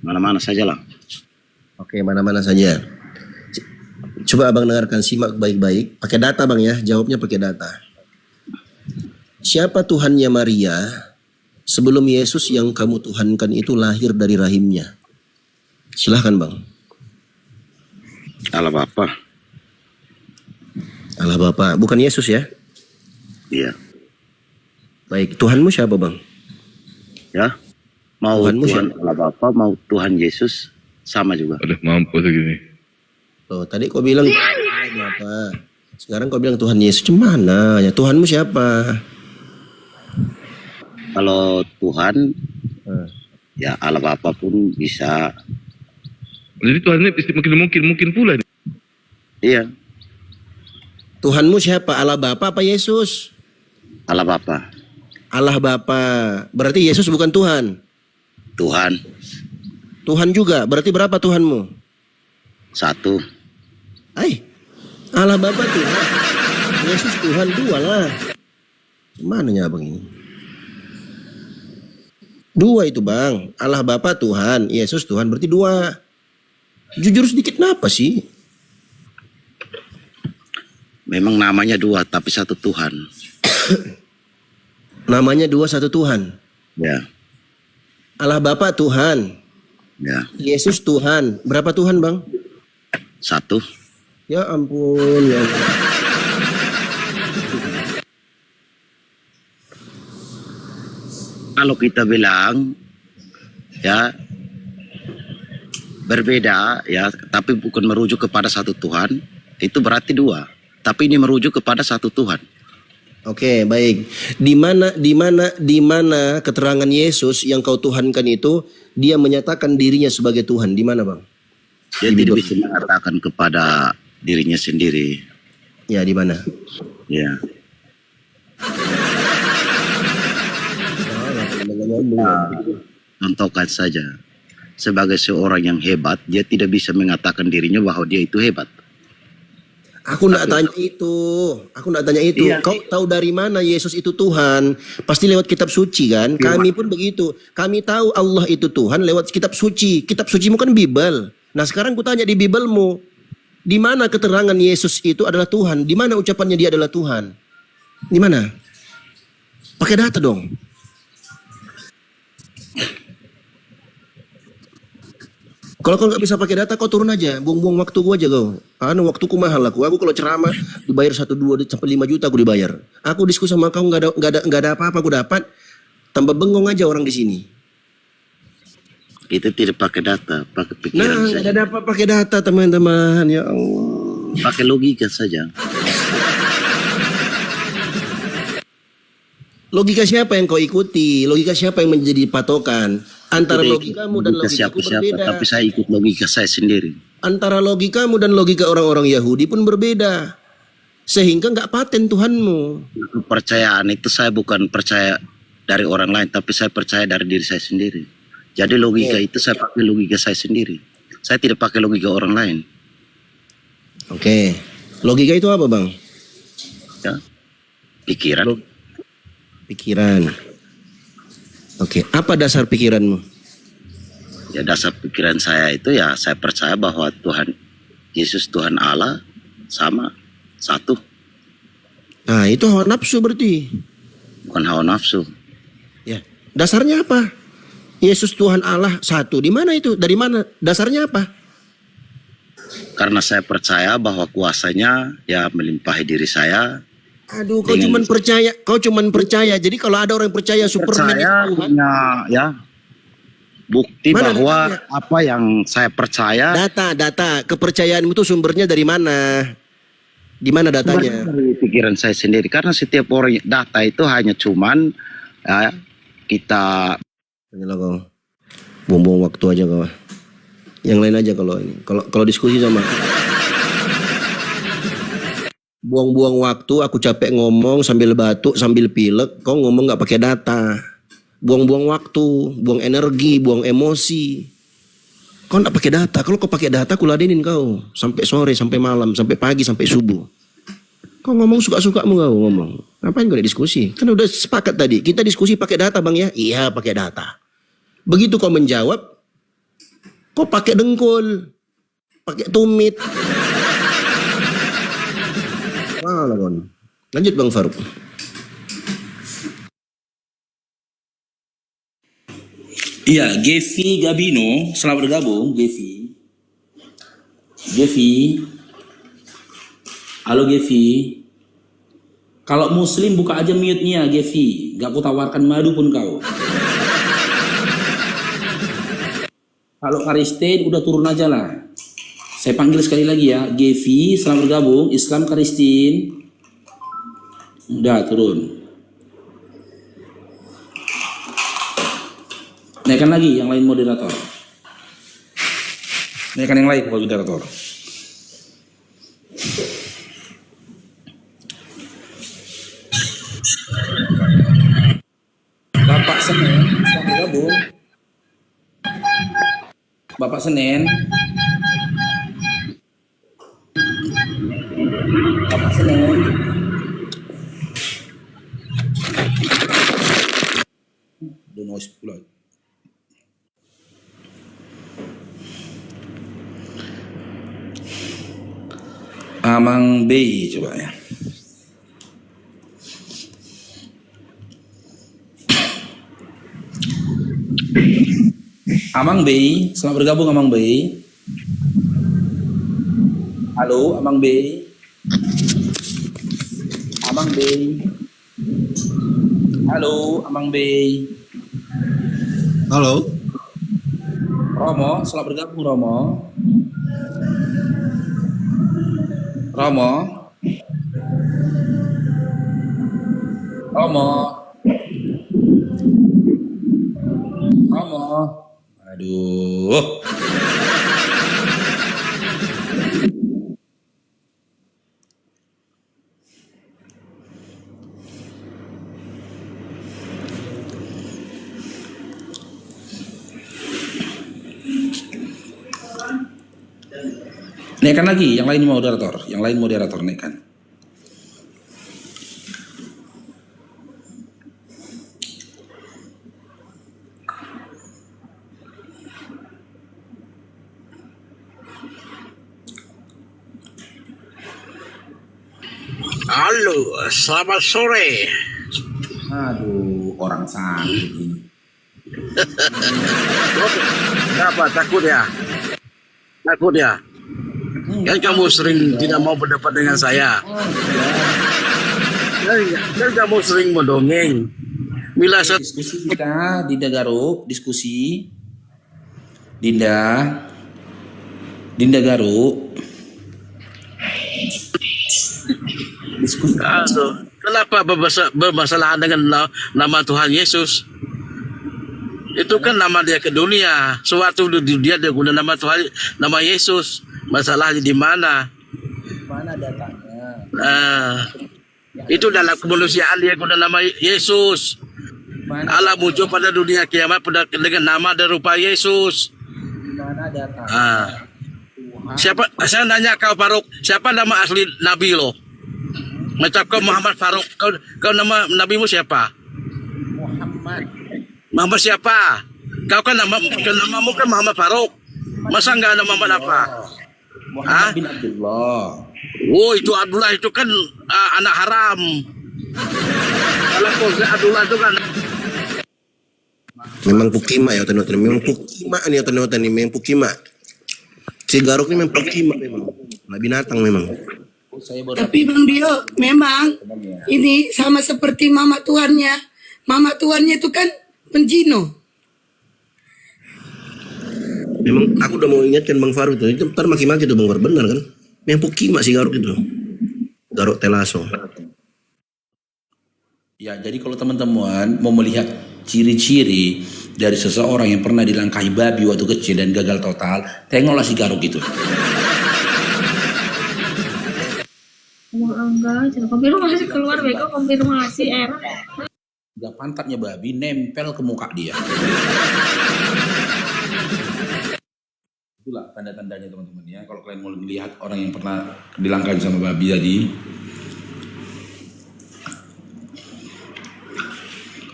Mana-mana saja lah. Oke, mana-mana saja. Coba abang dengarkan, simak baik-baik. Pakai data bang ya, jawabnya pakai data. Siapa Tuhannya Maria sebelum Yesus yang kamu tuhankan itu lahir dari rahimnya? Silahkan bang. Allah Bapa. Allah Bapa, bukan Yesus ya? Iya. Baik, Tuhanmu siapa bang? Ya. Mau Tuhanmu Tuhan siapa? Allah Bapa, mau Tuhan Yesus sama juga. Aduh, mampu segini. Loh, tadi kau bilang Allah Bapa. Sekarang kau bilang Tuhan Yesus, cemana ya? Tuhanmu siapa? Kalau Tuhan, ya Allah Bapa pun bisa. Jadi Tuhan ini mungkin pula. Iya, Tuhanmu siapa? Allah Bapa apa Yesus? Allah Bapa, Allah Bapa. Berarti Yesus bukan Tuhan. Tuhan Tuhan juga. Berarti berapa Tuhanmu? satu. Allah Bapa Tuhan. Yesus Tuhan, dua lah. Gimana ya abang ini? Dua itu bang. Allah Bapa Tuhan, Yesus Tuhan, berarti dua. Jujur sedikit kenapa sih? Memang namanya dua, tapi satu Tuhan. Namanya dua, satu Tuhan. Ya, Allah Bapa Tuhan, ya, Yesus Tuhan. Berapa Tuhan bang? satu. Ya ampun, ya ampun. Kalau kita bilang ya berbeda ya, tapi bukan merujuk kepada satu Tuhan, itu berarti dua. Tapi ini merujuk kepada satu Tuhan. Oke, baik. Di mana keterangan Yesus yang kau tuhankan itu dia menyatakan dirinya sebagai Tuhan? Di mana, Bang? Dia tidak bisa mengatakan kepada dirinya sendiri. Ya, di mana? Ya. Contohkan saja. Sebagai seorang yang hebat, dia tidak bisa mengatakan dirinya bahwa dia itu hebat. Aku enggak tanya itu. Iya. Kau tahu dari mana Yesus itu Tuhan? Pasti lewat kitab suci kan? Iya. Kami pun begitu. Kami tahu Allah itu Tuhan lewat kitab suci. Kitab sucimu kan Bible. Nah, sekarang ku tanya di Biblemu, di mana keterangan Yesus itu adalah Tuhan? Di mana ucapannya dia adalah Tuhan? Di mana? Pakai data dong. Kalau kau nggak bisa pakai data, kau turun aja, buang-buang waktu gua aja kau. Waktuku mahal aku. Aku kalau ceramah dibayar 1, 2 sampai 5 juta aku dibayar. Aku diskusi sama kau nggak ada apa-apa aku dapat. Tambah bengong aja orang di sini. Itu tidak pakai data, pakai pikiran Nah, nggak saja. ada apa pakai data teman-teman. Ya Allah. Pakai logika saja. Logika siapa yang kau ikuti? Logika siapa yang menjadi patokan? Antara Tidak logikamu dan logika logikaku siapa-siapa, berbeda. tapi saya ikut logika saya sendiri. Antara logikamu dan logika orang-orang Yahudi pun berbeda. Sehingga nggak paten Tuhanmu. Kepercayaan itu saya bukan percaya dari orang lain, tapi saya percaya dari diri saya sendiri. Jadi logika itu saya pakai logika saya sendiri. Saya tidak pakai logika orang lain. Oke. Logika itu apa, Bang? Ya. Pikiran. Pikiran. Oke, apa dasar pikiranmu? Ya, dasar pikiran saya itu ya saya percaya bahwa Tuhan Yesus Tuhan Allah sama satu. Nah, itu hawa nafsu berarti. Bukan hawa nafsu. Ya. Dasarnya apa? Yesus Tuhan Allah satu. Di mana itu? Dari mana? Dasarnya apa? Karena saya percaya bahwa kuasanya ya melimpahi diri saya. Aduh, kau cuman percaya. Jadi kalau ada orang yang percaya Superman itu Percaya Tuhan, punya ya bukti Mana bahwa datanya? apa yang saya percaya data, kepercayaanmu itu sumbernya dari mana? Di mana datanya? dari pikiran saya sendiri. Karena setiap orang data itu hanya cuman ya, kita Inilah kau. Buang-buang waktu aja kau. Yang lain aja kalau ini. Kalau diskusi sama buang-buang waktu, aku capek ngomong sambil batuk, sambil pilek, kau ngomong nggak pakai data. Buang-buang waktu, buang energi, buang emosi. Kau nggak pakai data. Kalau kau pakai data, aku ladenin kau sampai sore, sampai malam, sampai pagi, sampai subuh. Kau ngomong suka-sukamu kau ngomong. Ngapain kau diskusi? Kan udah sepakat tadi. Kita diskusi pakai data, Bang ya? Iya, pakai data. Begitu kau menjawab, kau pakai dengkul, pakai tumit. Wah, kon. Lanjut Bang Faruk. Iya, Gevi Gabino, selamat bergabung, Gevi. Gevi. Halo Gevi. Kalau muslim buka aja mute-nya, Gevi. Gak aku tawarkan madu pun kau. Kalau Karisten udah turun aja lah. Saya panggil sekali lagi ya. Gevi, selamat bergabung. Islam Karistin. Udah turun. Naikkan lagi yang lain moderator. Naikkan yang lain moderator. Bapak Senen, selamat bergabung. Bapak Senen. Bapak Senen. The noise pula. Amang Bey coba ya. Amang Bey, selamat bergabung Amang Bey. Halo Amang Bey. Amang Bey. Halo Amang Bey. Halo. Romo, selamat bergabung Romo. Romo. Romo. Romo. Aduh. Naikkan lagi, yang lain moderator naikkan. Halo, selamat sore. Aduh, orang sakit ini. Kenapa takut ya? Takut ya? Kan kamu sering tidak mau berdebat dengan saya. Kan kamu sering mendongeng. Bila saya Diskusi kita, Dinda Garuk, diskusi. Dinda Garuk. Diskusi. Aduh, kenapa bermasalah dengan nama Tuhan Yesus? Itu kan nama dia ke dunia. Suatu dia guna nama Tuhan, nama Yesus. Masalahnya di mana? Mana datanya? Itu dalam kemanusiaan dia guna nama Yesus. Allah muncul pada dunia kiamat dengan nama dan rupa Yesus. Mana datanya? Siapa? Saya nanya kau Faruk, siapa nama asli Nabi lo? Macam kau Muhammad Faruk, kau nama nabimu siapa? Muhammad siapa? Kau kan namamu kan Muhammad Faruk. Masa enggak ada Muhammad apa? Muhammad bin Abdullah. Oh, itu Abdullah itu kan anak haram. Kalau kau Abdullah itu kan Memang pukima ya teman-teman. Memang pukima nih ya teman-teman. Memang pukima. Si Garuk ini memang pukima memang. Nah, binatang memang. Tapi Bang Dio, memang ini sama seperti mama tuannya. Mama tuannya itu kan penjino. Memang aku udah mau ingatkan Bang Faruk itu ntar maki-maki tuh Bang Faruk, benar kan? Memang pukima si Garuk itu. Garuk Telaso. Ya, jadi kalau teman-teman mau melihat ciri-ciri dari seseorang yang pernah dilangkahi babi waktu kecil dan gagal total, tengoklah si Garuk itu. Enggak, konfirmasi keluar bego, konfirmasi error. Gak pantatnya babi nempel ke muka dia. Itulah tanda-tandanya teman-teman ya. Kalau kalian mau melihat orang yang pernah dilangkahi sama babi tadi.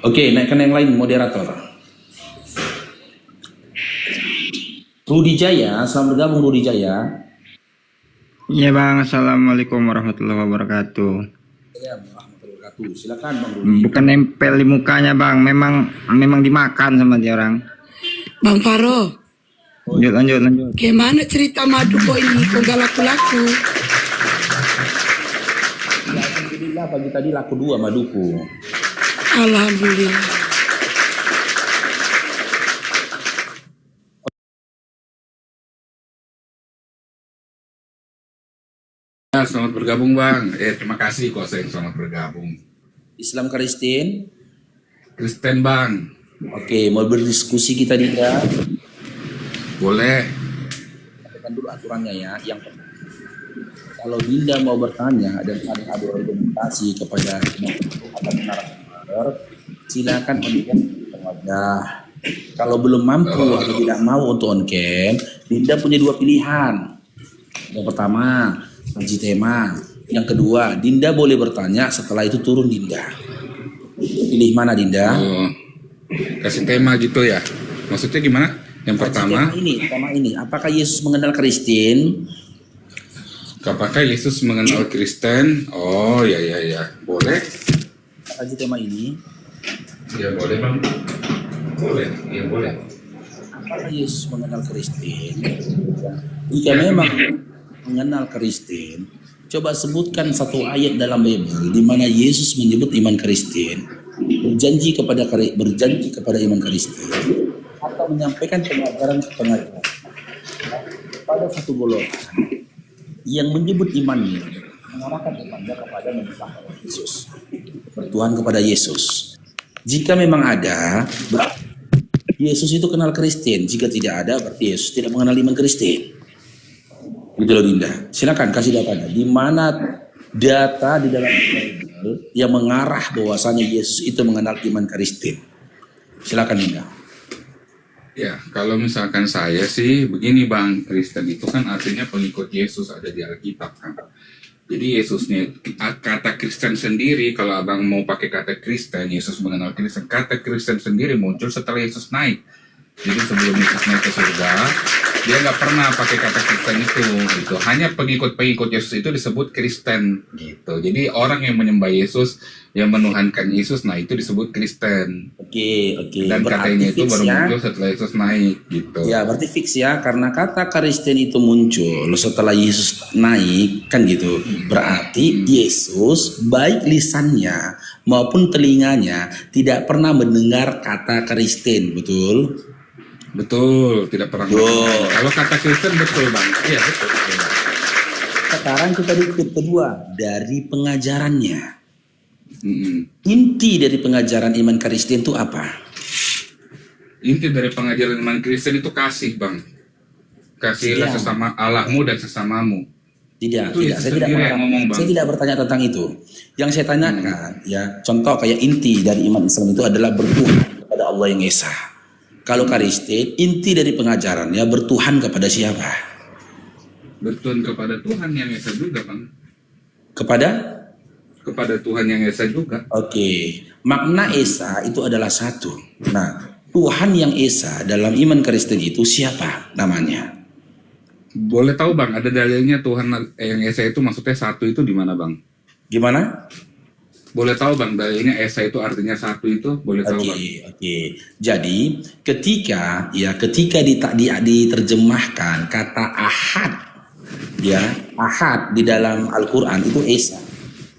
Oke, naikkan yang lain moderator. Rudi Jaya, selamat bergabung Rudi Jaya. Iya Bang, Assalamualaikum warahmatullahi wabarakatuh. Silakan Bang Rudi. Bukan nempel di mukanya Bang, memang dimakan sama dia orang. Bang Faro, Lanjut. gimana cerita madu kok ini? Kok gak laku-laku? Alhamdulillah pagi tadi laku 2 maduku. Alhamdulillah. Selamat bergabung Bang. Terima kasih kok saya selamat bergabung. Islam Kristen? Kristen Bang. Oke, mau berdiskusi kita Dinda? Boleh. Katakan dulu aturannya ya. Yang pertama, kalau Dinda mau bertanya dan saling adu argumentasi kepada narasumber, silakan on cam wajah. Kalau belum mampu atau tidak mau untuk on cam, Dinda punya dua pilihan. Yang pertama, kunci tema. Yang kedua, Dinda boleh bertanya, setelah itu turun Dinda. Pilih mana Dinda? Kasih tema gitu ya. Maksudnya gimana? Yang pertama, tema ini, apakah Yesus mengenal Kristen? apakah Yesus mengenal Kristen? Oh ya. Boleh. Kasih tema ini. Ya boleh Bang. Boleh. Ya boleh. Apakah Yesus mengenal Kristen? Jika memang mengenal Kristen, coba sebutkan satu ayat dalam Bible di mana Yesus menyebut iman Kristen, berjanji kepada iman Kristen, atau menyampaikan pengajaran pada satu golongan yang menyebut imannya mengarahkan imannya kepada menyembah Yesus, bertuhan kepada Yesus. Jika memang ada, berarti Yesus itu kenal Kristen. Jika tidak ada, berarti Yesus tidak mengenal iman Kristen. Gitu loh Dinda. Silakan kasih datanya. Di mana data di dalam Bible yang mengarah bahwasanya Yesus itu mengenal iman Kristen? Silakan Dinda. Ya, kalau misalkan saya sih begini Bang, Kristen itu kan artinya pengikut Yesus, ada di Alkitab kan. Jadi Yesusnya, kata Kristen sendiri, kalau abang mau pakai kata Kristen, Yesus mengenal Kristen, kata Kristen sendiri muncul setelah Yesus naik. Jadi sebelum Yesus naik ke surga, dia nggak pernah pakai kata Kristen itu, gitu. Hanya pengikut-pengikut Yesus itu disebut Kristen, gitu. Jadi orang yang menyembah Yesus, yang menuhankan Yesus, nah itu disebut Kristen. Oke. Dan katanya itu baru muncul setelah Yesus naik, gitu. Ya, berarti fix ya, karena kata Kristen itu muncul setelah Yesus naik, kan gitu. Berarti Yesus, baik lisannya maupun telinganya, tidak pernah mendengar kata Kristen, betul? Betul, tidak pernah. Kalau kata Kristen betul Bang. Iya betul. Sekarang kita di kedua, dari pengajarannya. Inti dari pengajaran iman Kristen itu apa? Inti dari pengajaran iman Kristen itu kasih Bang. Kasihlah sesama Allahmu dan sesamamu. Tidak. Saya tidak bertanya tentang itu. Yang saya tanyakan, ya, contoh kayak inti dari iman Islam itu adalah bertuhan kepada Allah yang Esa. Kalau Kristen, inti dari pengajarannya bertuhan kepada siapa? Bertuhan kepada Tuhan yang Esa juga, Bang. Kepada Tuhan yang Esa juga. Oke. Makna Esa itu adalah satu. Nah, Tuhan yang Esa dalam iman Kristen itu siapa namanya? Boleh tahu Bang, ada dalilnya Tuhan yang Esa itu maksudnya satu itu di mana Bang? Gimana? Boleh tahu Bang, dalilnya Esa itu artinya satu itu, boleh tahu Bang? Oke. Jadi ketika diterjemahkan kata ahad, ya, ahad di dalam Al-Quran itu Esa.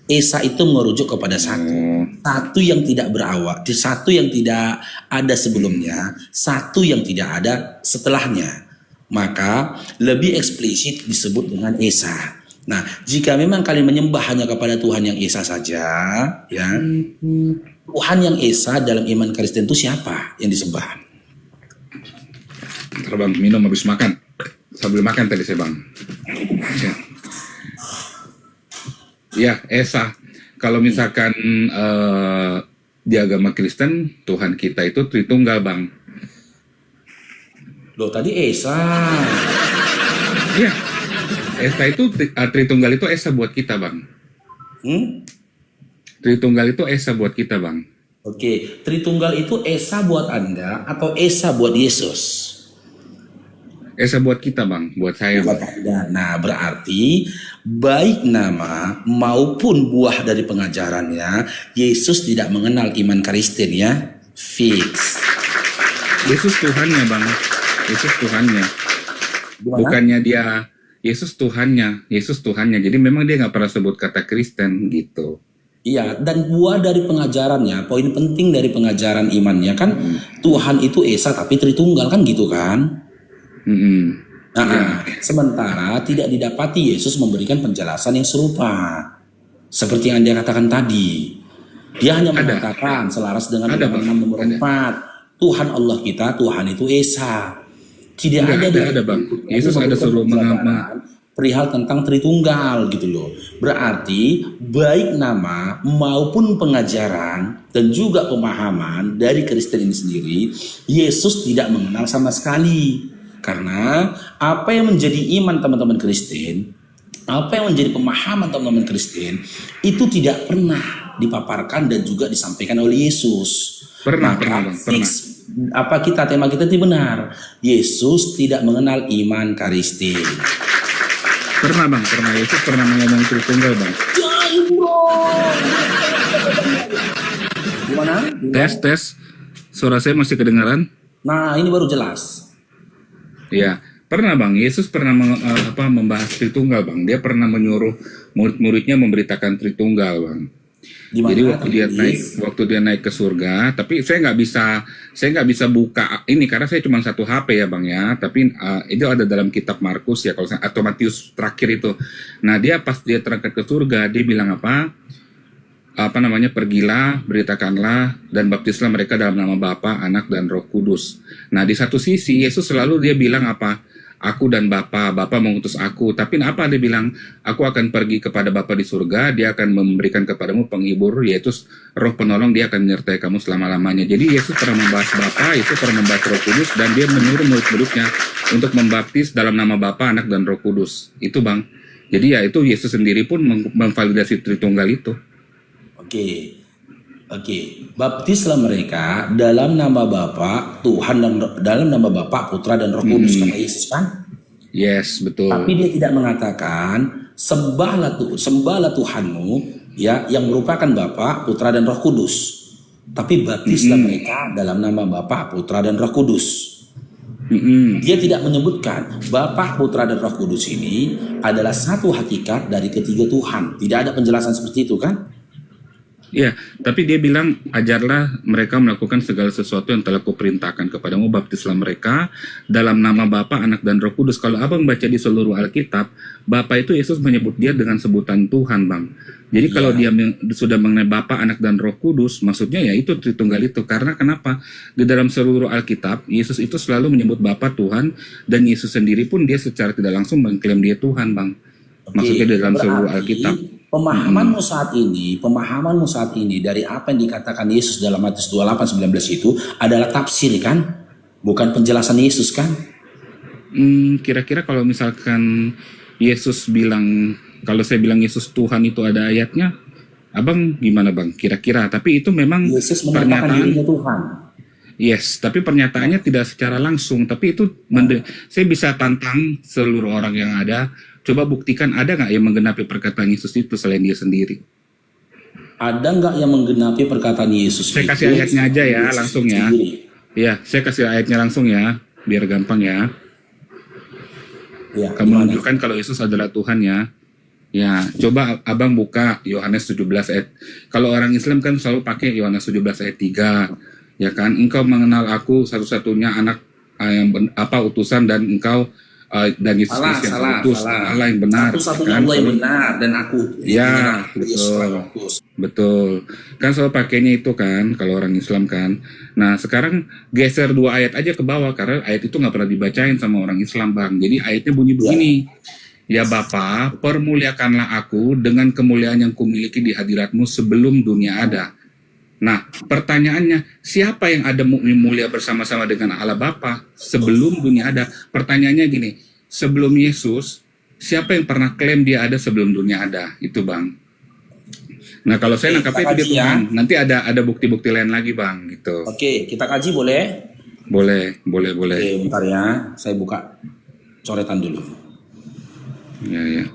Esa itu merujuk kepada satu yang tidak berawal, satu yang tidak ada sebelumnya, satu yang tidak ada setelahnya. Maka lebih eksplisit disebut dengan Esa. Nah, jika memang kalian menyembah hanya kepada Tuhan yang Esa saja, ya, Tuhan yang Esa dalam iman Kristen itu siapa yang disembah? Ntar Bang, minum habis makan. Sambil makan tadi saya Bang. Ya, Esa. Kalau misalkan di agama Kristen, Tuhan kita itu Tritunggal Bang. Loh, tadi Esa. Iya. Esa itu Tritunggal itu Esa buat kita Bang. Tritunggal itu Esa buat kita Bang. Oke, Tritunggal itu Esa buat Anda atau Esa buat Yesus? Esa buat kita Bang, buat saya Bang. Nah, berarti baik nama maupun buah dari pengajarannya, Yesus tidak mengenal iman Kristen ya. Fix. Yesus Tuhannya Bang. Yesus Tuhannya. Gimana? Bukannya dia Yesus Tuhannya. Jadi memang dia nggak pernah sebut kata Kristen gitu. Iya, dan buah dari pengajarannya, poin penting dari pengajaran imannya kan Tuhan itu Esa tapi Tritunggal kan gitu kan? Sementara tidak didapati Yesus memberikan penjelasan yang serupa. Seperti yang Anda katakan tadi. Dia hanya mengatakan selaras dengan Undang-Undang nomor 4. Tuhan Allah kita, Tuhan itu Esa. Tidak ada Bang. Yesus ada suruh perihal tentang Tritunggal gitu loh. Berarti baik nama maupun pengajaran dan juga pemahaman dari Kristen ini sendiri, Yesus tidak mengenal sama sekali. Karena apa yang menjadi iman teman-teman Kristen, apa yang menjadi pemahaman teman-teman Kristen, itu tidak pernah dipaparkan dan juga disampaikan oleh Yesus. Pernah. Apa tema kita itu benar. Yesus tidak mengenal iman Kristen. Pernah Bang, Yesus pernah ngomong Tritunggal Bang. Gimana? Tes. Suara saya masih kedengaran? Nah, ini baru jelas. Iya, pernah Bang. Yesus pernah membahas Tritunggal Bang. Dia pernah menyuruh murid-muridnya memberitakan Tritunggal Bang. Jadi waktu dia naik ke surga, tapi saya nggak bisa buka ini karena saya cuma satu HP ya Bang ya. Tapi itu ada dalam kitab Markus ya atau Matius terakhir itu. Nah dia pas dia terangkat ke surga, dia bilang pergilah, beritakanlah dan baptislah mereka dalam nama Bapa, Anak dan Roh Kudus. Nah di satu sisi Yesus selalu dia bilang Aku dan Bapa mengutus aku. Tapi apa dia bilang? Aku akan pergi kepada Bapa di surga, dia akan memberikan kepadamu penghibur, yaitu Roh Penolong, dia akan menyertai kamu selama-lamanya. Jadi Yesus pernah membahas Bapa, Yesus pernah membahas Roh Kudus, dan dia menyuruh murid-muridnya untuk membaptis dalam nama Bapa, Anak dan Roh Kudus. Itu Bang. Jadi ya itu Yesus sendiri pun memvalidasi Tritunggal itu. Oke. Baptislah mereka dalam nama Bapa, Tuhan dan dalam nama Bapa, Putra dan Roh Kudus kata Yesus kan? Yes, betul. Tapi dia tidak mengatakan sembahlah Tuhanmu ya yang merupakan Bapa, Putra dan Roh Kudus. Tapi baptislah mereka dalam nama Bapa, Putra dan Roh Kudus. Dia tidak menyebutkan Bapa, Putra dan Roh Kudus ini adalah satu hakikat dari ketiga Tuhan. Tidak ada penjelasan seperti itu kan? Ya, tapi dia bilang ajarlah mereka melakukan segala sesuatu yang telah kuperintahkan kepadamu, baptislah mereka dalam nama Bapa, Anak dan Roh Kudus. Kalau abang baca di seluruh Alkitab, Bapa itu Yesus menyebut dia dengan sebutan Tuhan Bang. Jadi kalau dia sudah mengenai Bapa, Anak dan Roh Kudus, maksudnya ya itu Tritunggal itu. Karena kenapa? Di dalam seluruh Alkitab, Yesus itu selalu menyebut Bapa Tuhan, dan Yesus sendiri pun dia secara tidak langsung mengklaim dia Tuhan Bang. Maksudnya di dalam seluruh Alkitab. Pemahamanmu saat ini dari apa yang dikatakan Yesus dalam Matius 28:19 itu adalah tafsir kan? Bukan penjelasan Yesus kan? Kira-kira kalau misalkan Yesus bilang, kalau saya bilang Yesus Tuhan itu ada ayatnya, abang gimana Bang? Kira-kira, tapi itu memang Yesus menyatakan dirinya Tuhan. Yes, tapi pernyataannya tidak secara langsung. Tapi itu saya bisa tantang seluruh orang yang ada. Coba buktikan ada nggak yang menggenapi perkataan Yesus itu selain dia sendiri? Ada nggak yang menggenapi perkataan Yesus? Saya kasih ayatnya aja ya, langsung ya. Iya, saya kasih ayatnya langsung ya, biar gampang ya. Kamu menunjukkan kalau Yesus adalah Tuhan ya. Ya, coba abang buka Yohanes 17 ayat. Kalau orang Islam kan selalu pakai Yohanes 17 ayat 3. Ya kan, engkau mengenal aku satu-satunya anak utusan, dan engkau dan Yesus yang utus, Allah yang benar. Satu-satunya Allah yang benar dan aku. Ya, betul. Kan selalu pakainya itu kan, kalau orang Islam kan. Nah, sekarang geser 2 ayat aja ke bawah, karena ayat itu nggak pernah dibacain sama orang Islam Bang. Jadi ayatnya bunyi begini. Ya Bapa, permuliakanlah aku dengan kemuliaan yang kumiliki di hadiratmu sebelum dunia ada. Nah, pertanyaannya, siapa yang ada mulia bersama-sama dengan Allah Bapa sebelum dunia ada? Pertanyaannya gini, sebelum Yesus, siapa yang pernah klaim dia ada sebelum dunia ada? Itu Bang. Nah, kalau saya nangkapnya itu dia Tuhan. Nanti ada bukti-bukti lain lagi Bang. Gitu. Oke, kita kaji boleh? Boleh. Oke, bentar ya, saya buka coretan dulu. Ya.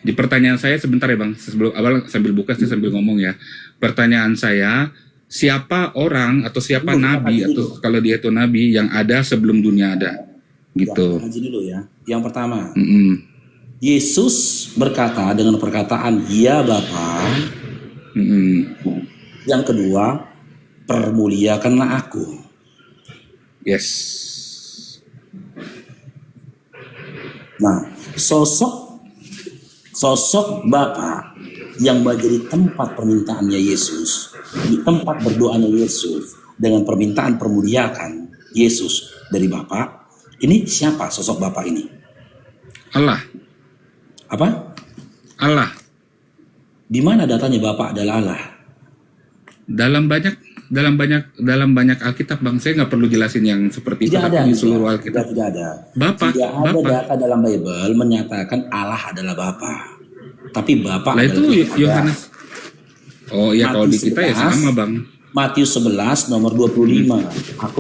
Di pertanyaan saya sebentar ya Bang, sebelum awal sambil buka saya sambil ngomong ya. Pertanyaan saya, siapa orang atau siapa nabi atau kalau dia itu nabi yang ada sebelum dunia ada? Gitu. Kaji dulu ya. Yang pertama, Yesus berkata dengan perkataan ya Bapa. Yang kedua, permuliakanlah aku. Yes. Nah, sosok Bapa yang menjadi tempat permintaannya Yesus, di tempat berdoanya Yesus dengan permintaan permuliakan Yesus dari Bapa. Ini siapa sosok Bapa ini? Allah. Apa? Allah. Di mana datanya Bapa adalah Allah? Dalam banyak Alkitab, Bang. Saya nggak perlu jelasin yang seperti itu Tidak ada di seluruh Alkitab. Tidak ada. Bapak, Tidak ada Bapak. data dalam Bible menyatakan Allah adalah Bapa. Tapi Bapa Lah adalah itu Tuhan. Yohanes. Oh iya, kalau di kita ya sama, Bang. Matius 11 nomor 25. Aku